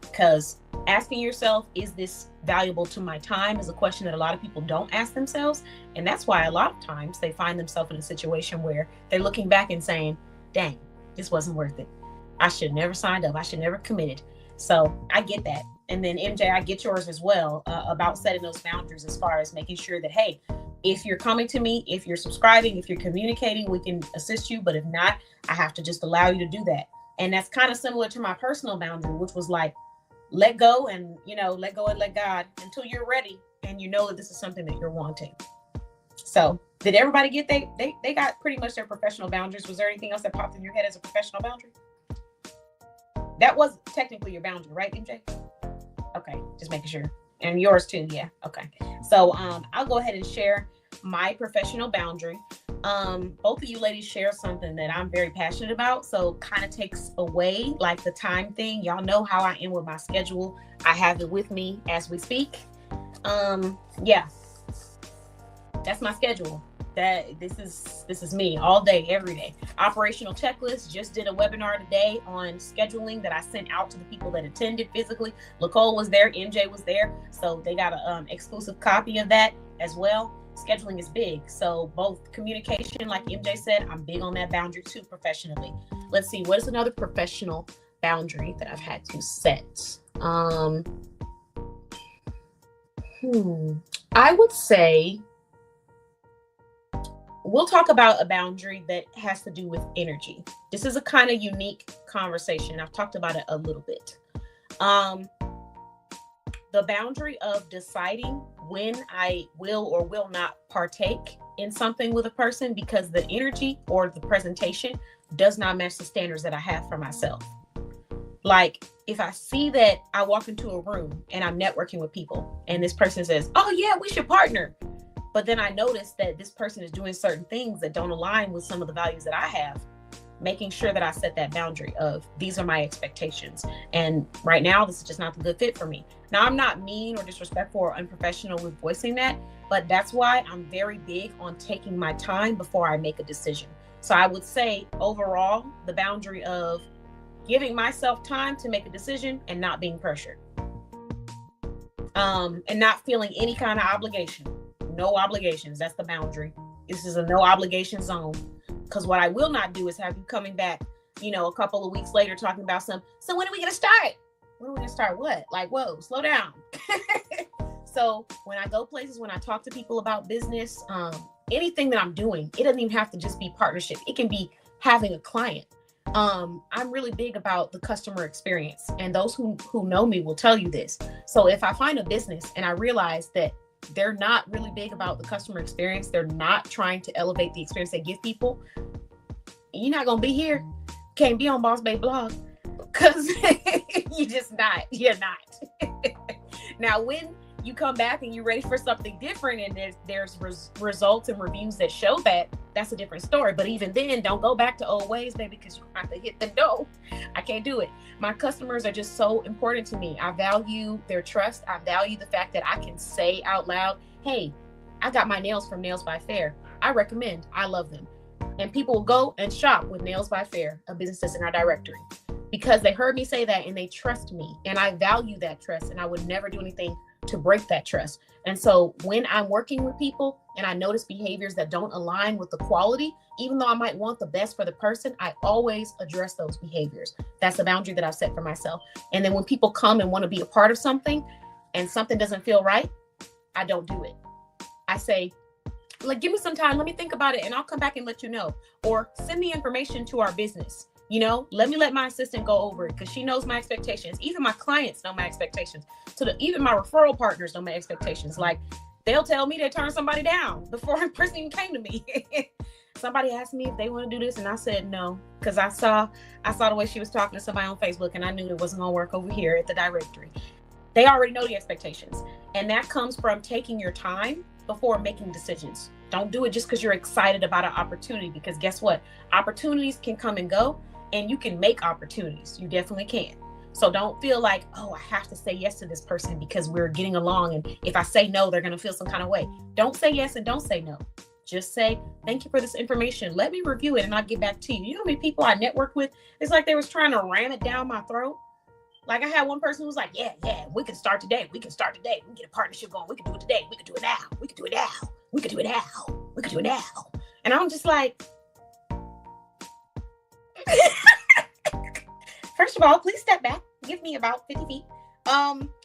Speaker 1: Because asking yourself, is this valuable to my time, is a question that a lot of people don't ask themselves. And that's why a lot of times they find themselves in a situation where they're looking back and saying, dang, this wasn't worth it. I should have never signed up. I should never committed. So I get that. And then MJ, I get yours as well, about setting those boundaries as far as making sure that, hey, if you're coming to me, if you're subscribing, if you're communicating, we can assist you. But if not, I have to just allow you to do that. And that's kind of similar to my personal boundary, which was like, let go and, let go and let God until you're ready. And you know that this is something that you're wanting. So did everybody get they got pretty much their professional boundaries? Was there anything else that popped in your head as a professional boundary? That was technically your boundary, right, MJ? Okay, just making sure. And yours too, yeah. Okay. So I'll go ahead and share my professional boundary. Both of you ladies share something that I'm very passionate about. So kind of takes away like the time thing. Y'all know how I am with my schedule. I have it with me as we speak. Yeah. That's my schedule. This is me all day, every day. Operational checklist. Just did a webinar today on scheduling that I sent out to the people that attended physically. Lacole was there, MJ was there, so they got an exclusive copy of that as well. scheduling is big. So both communication, like MJ said, I'm big on that boundary too professionally. Let's see, what is another professional boundary that I've had to set? I would say we'll talk about a boundary that has to do with energy. This is a kind of unique conversation. I've talked about it a little bit. The boundary of deciding when I will or will not partake in something with a person because the energy or the presentation does not match the standards that I have for myself. Like if I see that I walk into a room and I'm networking with people and this person says, oh yeah, we should partner. But then I notice that this person is doing certain things that don't align with some of the values that I have, making sure that I set that boundary of these are my expectations. And right now, this is just not the good fit for me. Now, I'm not mean or disrespectful or unprofessional with voicing that, but that's why I'm very big on taking my time before I make a decision. So I would say overall, the boundary of giving myself time to make a decision and not being pressured. And not feeling any kind of obligation. No obligations. That's the boundary. This is a no obligation zone. Because what I will not do is have you coming back, a couple of weeks later talking about so when are we going to start? When are we going to start what? Like, whoa, slow down. So when I go places, when I talk to people about business, anything that I'm doing, it doesn't even have to just be partnership. It can be having a client. I'm really big about the customer experience, and those who know me will tell you this. So if I find a business and I realize that they're not really big about the customer experience, they're not trying to elevate the experience they give people, you're not going to be here. Can't be on Boss Babe Blog because you're not. Now, when you come back and you're ready for something different and there's results and reviews that show that, that's a different story. But even then, don't go back to old ways, baby, because you have to hit the no. I can't do it. My customers are just so important to me. I value their trust. I value the fact that I can say out loud, hey, I got my nails from Nails by Fair. I recommend. I love them. And people will go and shop with Nails by Fair, a business that's in our directory, because they heard me say that and they trust me. And I value that trust, and I would never do anything to break that trust. And so when I'm working with people and I notice behaviors that don't align with the quality, even though I might want the best for the person, I always address those behaviors. That's the boundary that I've set for myself. And then when people come and want to be a part of something and something doesn't feel right, I don't do it. I say, like, give me some time. Let me think about it and I'll come back and let you know. Or send me information to our business. Let my assistant go over it because she knows my expectations. Even my clients know my expectations. Even my referral partners know my expectations. Like, they'll tell me they turn somebody down before a person even came to me. Somebody asked me if they want to do this, and I said no, because I saw the way she was talking to somebody on Facebook, and I knew it wasn't going to work over here at the directory. They already know the expectations, and that comes from taking your time before making decisions. Don't do it just because you're excited about an opportunity, because guess what? Opportunities can come and go. And you can make opportunities. You definitely can. So don't feel like, oh, I have to say yes to this person because we're getting along. And if I say no, they're going to feel some kind of way. Don't say yes and don't say no. Just say, thank you for this information. Let me review it and I'll get back to you. You know how many people I networked with? It's like they was trying to ram it down my throat. Like I had one person who was like, yeah, we can start today. We can get a partnership going. We can do it today. We can do it now. We can do it now. We can do it now. We can do it now. And I'm just like, first of all, please step back. Give me about 50 feet.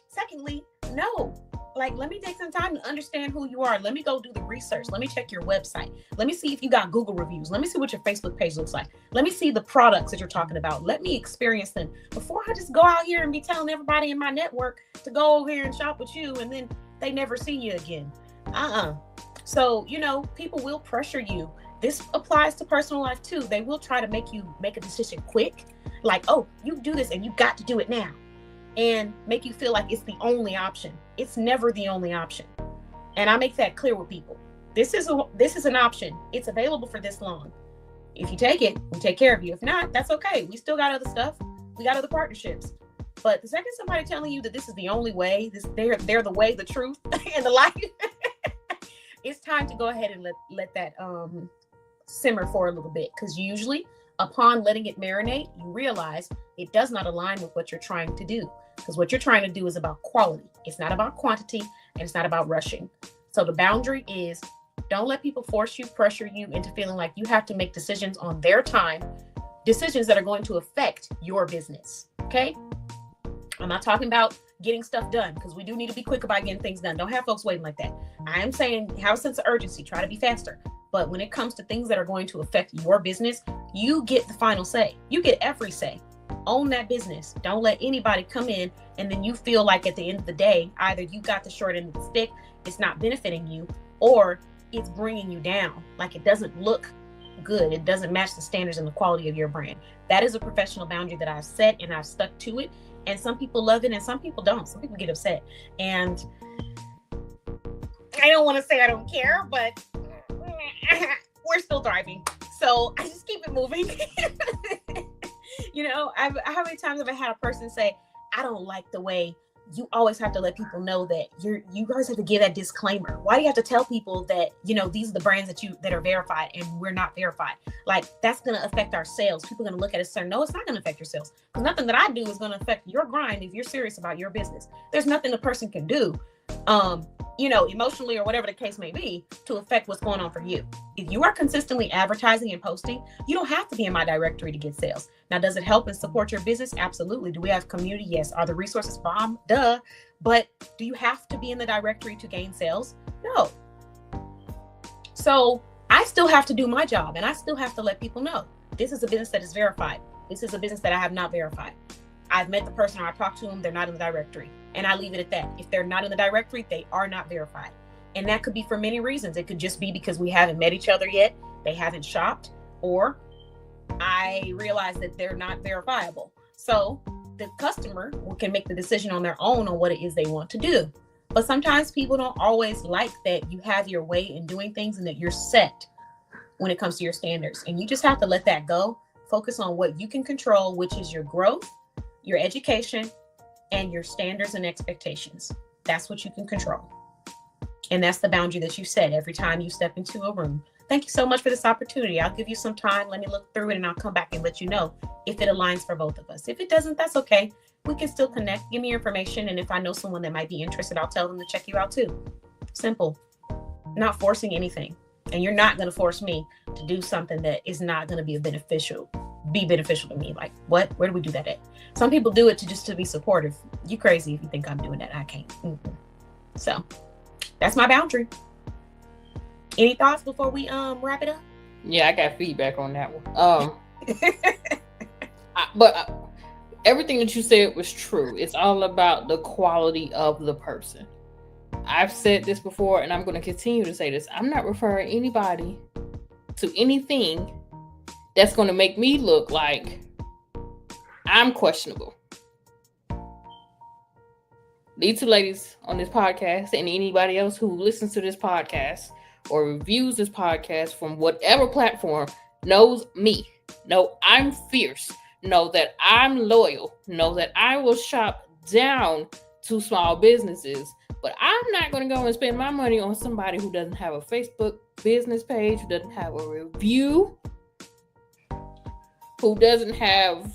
Speaker 1: Secondly, no. Like, let me take some time to understand who you are. Let me go do the research. Let me check your website. Let me see if you got Google reviews. Let me see what your Facebook page looks like. Let me see the products that you're talking about. Let me experience them before I just go out here and be telling everybody in my network to go over here and shop with you, and then they never see you again. So, people will pressure you. This applies to personal life too. They will try to make you make a decision quick. Like, oh, you do this and you got to do it now. And make you feel like it's the only option. It's never the only option. And I make that clear with people. This is an option. It's available for this long. If you take it, we take care of you. If not, that's okay. We still got other stuff. We got other partnerships. But the second somebody telling you that this is the only way, they're the way, the truth, and the life, it's time to go ahead and let that simmer for a little bit, because usually upon letting it marinate, you realize it does not align with what you're trying to do, because what you're trying to do is about quality. It's not about quantity, and it's not about rushing. So the boundary is Don't let people force you, pressure you into feeling like you have to make decisions on their time, decisions that are going to affect your business. Okay? I'm not talking about getting stuff done, because we do need to be quick about getting things done. Don't have folks waiting like that. I am saying have a sense of urgency, try to be faster. But when it comes to things that are going to affect your business, you get the final say. You get every say. Own that business. Don't let anybody come in and then you feel like at the end of the day, either you got the short end of the stick, it's not benefiting you, or it's bringing you down. Like it doesn't look good. It doesn't match the standards and the quality of your brand. That is a professional boundary that I've set and I've stuck to it. And some people love it and some people don't. Some people get upset. And I don't want to say I don't care, but we're still thriving. So I just keep it moving. You know, how many times have I had a person say, I don't like the way you always have to let people know that you guys have to give that disclaimer. Why do you have to tell people that, you know, these are the brands that are verified and we're not verified? Like that's going to affect our sales. People are going to look at us and say, no, it's not going to affect your sales, because nothing that I do is going to affect your grind if you're serious about your business. There's nothing the person can do, you know, emotionally or whatever the case may be, to affect what's going on for you. If you are consistently advertising and posting, you don't have to be in my directory to get sales. Now, does it help and support your business? Absolutely. Do we have community? Yes. Are the resources bomb? Duh. But do you have to be in the directory to gain sales? No. So I still have to do my job, and I still have to let people know this is a business that is verified. This is a business that I have not verified. I've met the person, or I've talked to them, they're not in the directory. And I leave it at that. If they're not in the directory, they are not verified. And that could be for many reasons. It could just be because we haven't met each other yet, they haven't shopped, or I realize that they're not verifiable. So the customer can make the decision on their own on what it is they want to do. But sometimes people don't always like that you have your way in doing things and that you're set when it comes to your standards. And you just have to let that go. Focus on what you can control, which is your growth, your education, and your standards and expectations. That's what you can control. And that's the boundary that you set every time you step into a room. Thank you so much for this opportunity. I'll give you some time. Let me look through it and I'll come back and let you know if it aligns for both of us. If it doesn't, that's okay. We can still connect. Give me your information. And if I know someone that might be interested, I'll tell them to check you out too. Simple. Not forcing anything. And you're not going to force me to do something that is not going to be beneficial to me. Like what? Where do we do that at? Some people do it to be supportive. You crazy if you think I'm doing that. I can't. So that's my boundary. Any thoughts before we wrap it up?
Speaker 2: Yeah, I got feedback on that one. But everything that you said was true. It's all about the quality of the person. I've said this before, and I'm going to continue to say this. I'm not referring anybody to anything that's going to make me look like I'm questionable. These two ladies on this podcast, and anybody else who listens to this podcast or reviews this podcast from whatever platform, knows me. Know I'm fierce. Know that I'm loyal. Know that I will shop down to small businesses. But I'm not going to go and spend my money on somebody who doesn't have a Facebook business page, who doesn't have a review, who doesn't have,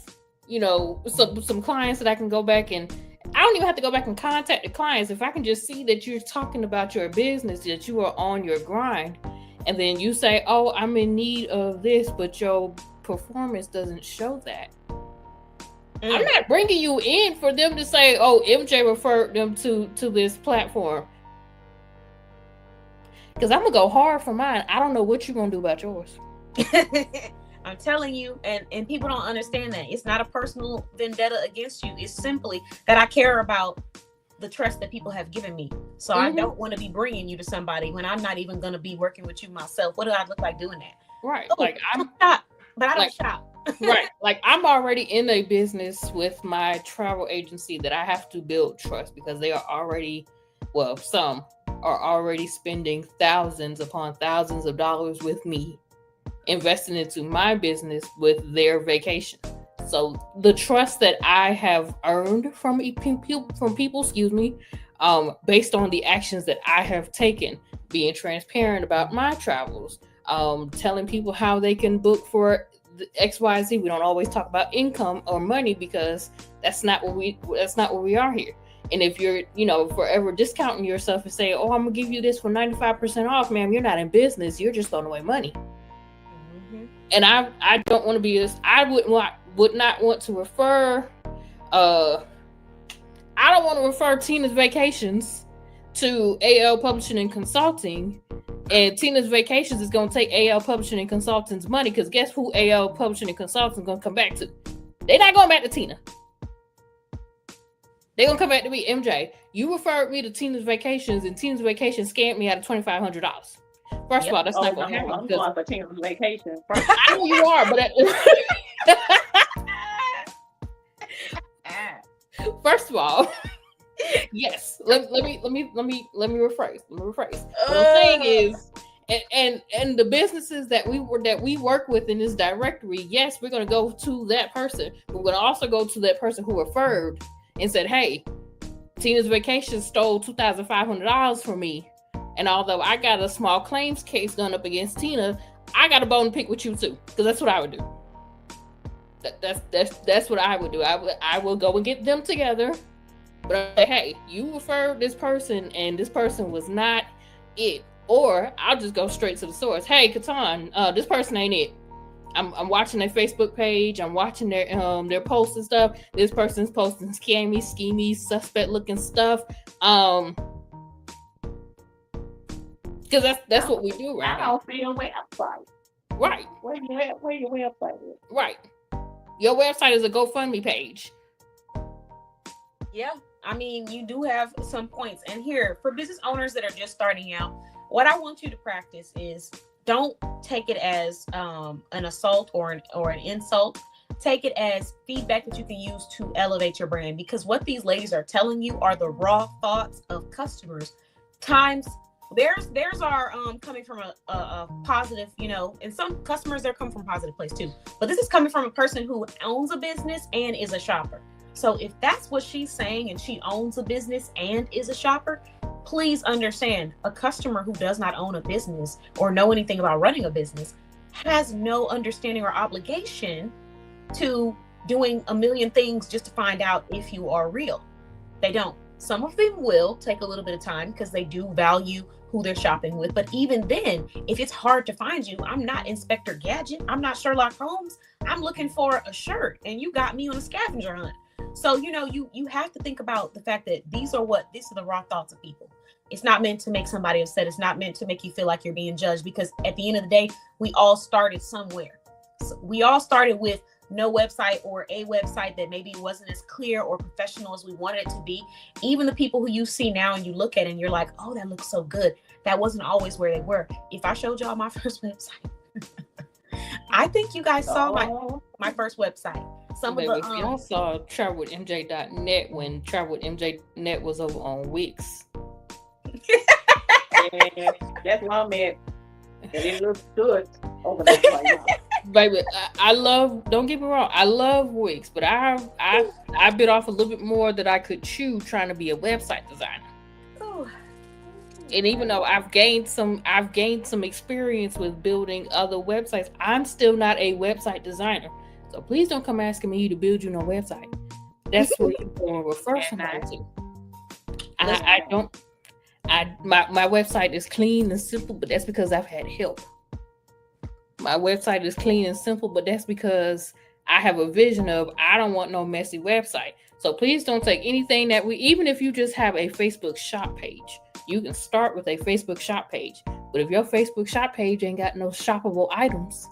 Speaker 2: you know, some clients that I can go back and I don't even have to go back and contact the clients. If I can just see that you're talking about your business, that you are on your grind, and then you say, oh, I'm in need of this, but your performance doesn't show that. I'm not bringing you in for them to say, oh, MJ referred them to this platform. Because I'm going to go hard for mine. I don't know what you're going to do about yours.
Speaker 1: I'm telling you, and people don't understand that. It's not a personal vendetta against you. It's simply that I care about the trust that people have given me. So I don't want to be bringing you to somebody when I'm not even going to be working with you myself. What do I look like doing that?
Speaker 2: Right.
Speaker 1: Oh,
Speaker 2: like I'm
Speaker 1: shop, but I don't shop.
Speaker 2: Right. Like I'm already in a business with my travel agency that I have to build trust, because they are already, well, some are already spending thousands upon thousands of dollars with me, investing into my business with their vacation. So the trust that I have earned from people, based on the actions that I have taken, being transparent about my travels, telling people how they can book for XYZ. We don't always talk about income or money because that's not what we are here. And if you're, forever discounting yourself and saying, oh, I'm gonna give you this for 95% off, ma'am, you're not in business. You're just throwing away money. Mm-hmm. And I don't want to be this. I would not want to refer. I don't want to refer Tina's Vacations to AL Publishing and Consulting, and Tina's Vacations is going to take AL Publishing and Consulting's money, because guess who AL Publishing and Consulting is going to come back to? They're not going back to Tina. They're going to come back to me. MJ, you referred me to Tina's Vacations, and Tina's Vacations scammed me out of $2,500. First of all, that's not going to happen.
Speaker 3: I'm going for Tina's Vacations.
Speaker 2: I know you are, but first of all, yes. Let me rephrase. What I'm saying is, and the businesses that we work with in this directory, yes, we're gonna go to that person. But we're gonna also go to that person who referred and said, "Hey, Tina's Vacation stole $2,500 from me, and although I got a small claims case done up against Tina, I got a bone to pick with you too, because that's what I would do." That's what I would do. I will go and get them together. But I'm like, hey, you referred this person and this person was not it. Or I'll just go straight to the source. Hey, KeTohn, this person ain't it. I'm watching their Facebook page. I'm watching their posts and stuff. This person's posting scammy, schemy, suspect looking stuff. Because that's what we do, right?
Speaker 3: I don't see a website.
Speaker 2: Right.
Speaker 3: Where your website is?
Speaker 2: Right. Your website is a GoFundMe page.
Speaker 1: Yeah, I mean, you do have some points. And here, for business owners that are just starting out, what I want you to practice is don't take it as an assault or an insult. Take it as feedback that you can use to elevate your brand. Because what these ladies are telling you are the raw thoughts of customers. There's our coming from a positive, and some customers, they're coming from a positive place too. But this is coming from a person who owns a business and is a shopper. So if that's what she's saying, and she owns a business and is a shopper, please understand, a customer who does not own a business or know anything about running a business has no understanding or obligation to doing a million things just to find out if you are real. They don't. Some of them will take a little bit of time because they do value who they're shopping with. But even then, if it's hard to find you, I'm not Inspector Gadget. I'm not Sherlock Holmes. I'm looking for a shirt and you got me on a scavenger hunt. So, you have to think about the fact that these are the raw thoughts of people. It's not meant to make somebody upset. It's not meant to make you feel like you're being judged, because at the end of the day, we all started somewhere. So we all started with no website, or a website that maybe wasn't as clear or professional as we wanted it to be. Even the people who you see now and you look at it and you're like, oh, that looks so good. That wasn't always where they were. If I showed y'all my first website, I think you guys saw my first website.
Speaker 2: Y'all saw travelwithmj.net when travelwithmj.net was over on Wix.
Speaker 3: Yeah, that's where I'm at. It looks good over there right now.
Speaker 2: Baby, I love, don't get me wrong, I love Wix, but I bit off a little bit more that I could chew trying to be a website designer. Ooh. And even though I've gained some experience with building other websites, I'm still not a website designer. So please don't come asking me to build you no website. That's what you're going to refer somebody to. My website is clean and simple, but that's because I've had help. My website is clean and simple, but that's because I have a vision of, I don't want no messy website. So please don't take anything even if you just have a Facebook shop page, you can start with a Facebook shop page. But if your Facebook shop page ain't got no shoppable items,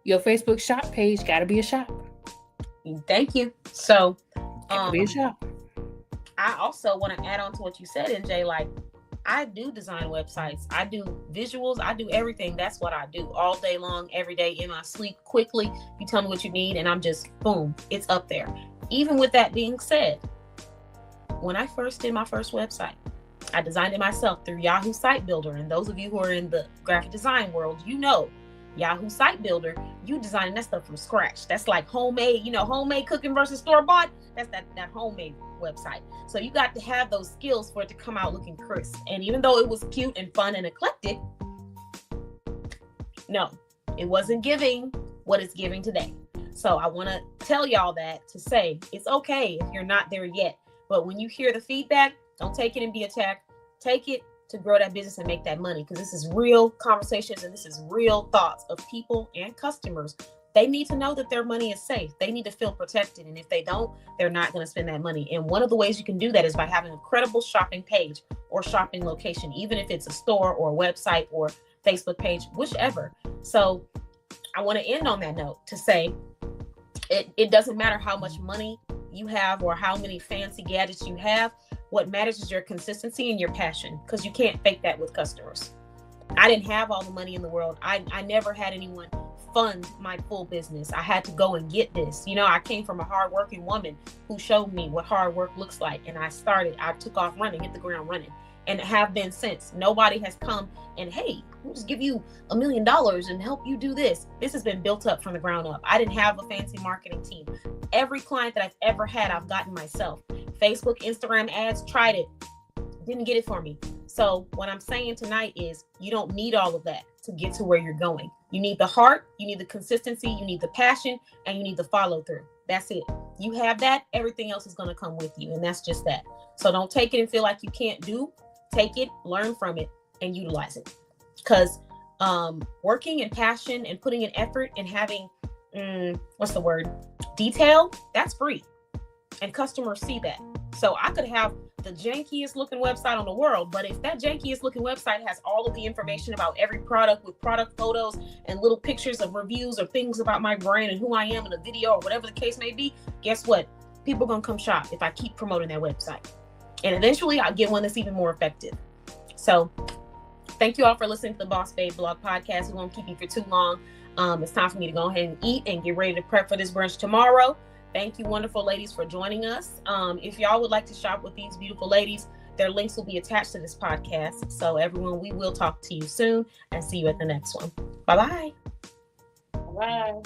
Speaker 2: your Facebook shop page got to be a shop.
Speaker 1: Thank you. So,
Speaker 2: be a shop.
Speaker 1: I also want to add on to what you said, NJ. Like, I do design websites. I do visuals. I do everything. That's what I do all day long, every day in my sleep. Quickly, you tell me what you need, and I'm just boom, it's up there. Even with that being said, when I first did my first website, I designed it myself through Yahoo Site Builder. And those of you who are in the graphic design world, Yahoo Site Builder, you designing that stuff from scratch. That's like homemade, homemade cooking versus store-bought. That's that homemade website. So you got to have those skills for it to come out looking crisp. And even though it was cute and fun and eclectic, no, it wasn't giving what it's giving today. So I want to tell y'all that to say it's okay if you're not there yet. But when you hear the feedback, don't take it and be attacked. Take it to grow that business and make that money, because this is real conversations and this is real thoughts of people and customers. They need to know that their money is safe. They need to feel protected. And if they don't, they're not going to spend that money. And one of the ways you can do that is by having a credible shopping page or shopping location, even if it's a store or a website or Facebook page, whichever. So I want to end on that note to say it doesn't matter how much money you have or how many fancy gadgets you have. What matters is your consistency and your passion, because you can't fake that with customers. I didn't have all the money in the world. I never had anyone fund my full business. I had to go and get this. You know, I came from a hardworking woman who showed me what hard work looks like. And I took off running, hit the ground running, and have been since. Nobody has come and, hey, we'll just give you $1 million and help you do this. This has been built up from the ground up. I didn't have a fancy marketing team. Every client that I've ever had, I've gotten myself. Facebook, Instagram ads, tried it. Didn't get it for me. So what I'm saying tonight is you don't need all of that to get to where you're going. You need the heart, you need the consistency, you need the passion, and you need the follow through. That's it. You have that, everything else is going to come with you. And that's just that. So don't take it and feel like you can't do. Take it, learn from it, and utilize it. Because working and passion and putting in effort and having, detail, that's free. And customers see that. So I could have the jankiest looking website on the world, but if that jankiest looking website has all of the information about every product with product photos and little pictures of reviews or things about my brand and who I am in a video or whatever the case may be, guess what? People are going to come shop if I keep promoting that website. And eventually I'll get one that's even more effective. So thank you all for listening to the Boss Babe Blog Podcast. We won't keep you for too long. It's time for me to go ahead and eat and get ready to prep for this brunch tomorrow. Thank you, wonderful ladies, for joining us. If y'all would like to shop with these beautiful ladies, their links will be attached to this podcast. So everyone, we will talk to you soon and see you at the next one. Bye-bye.
Speaker 3: Bye.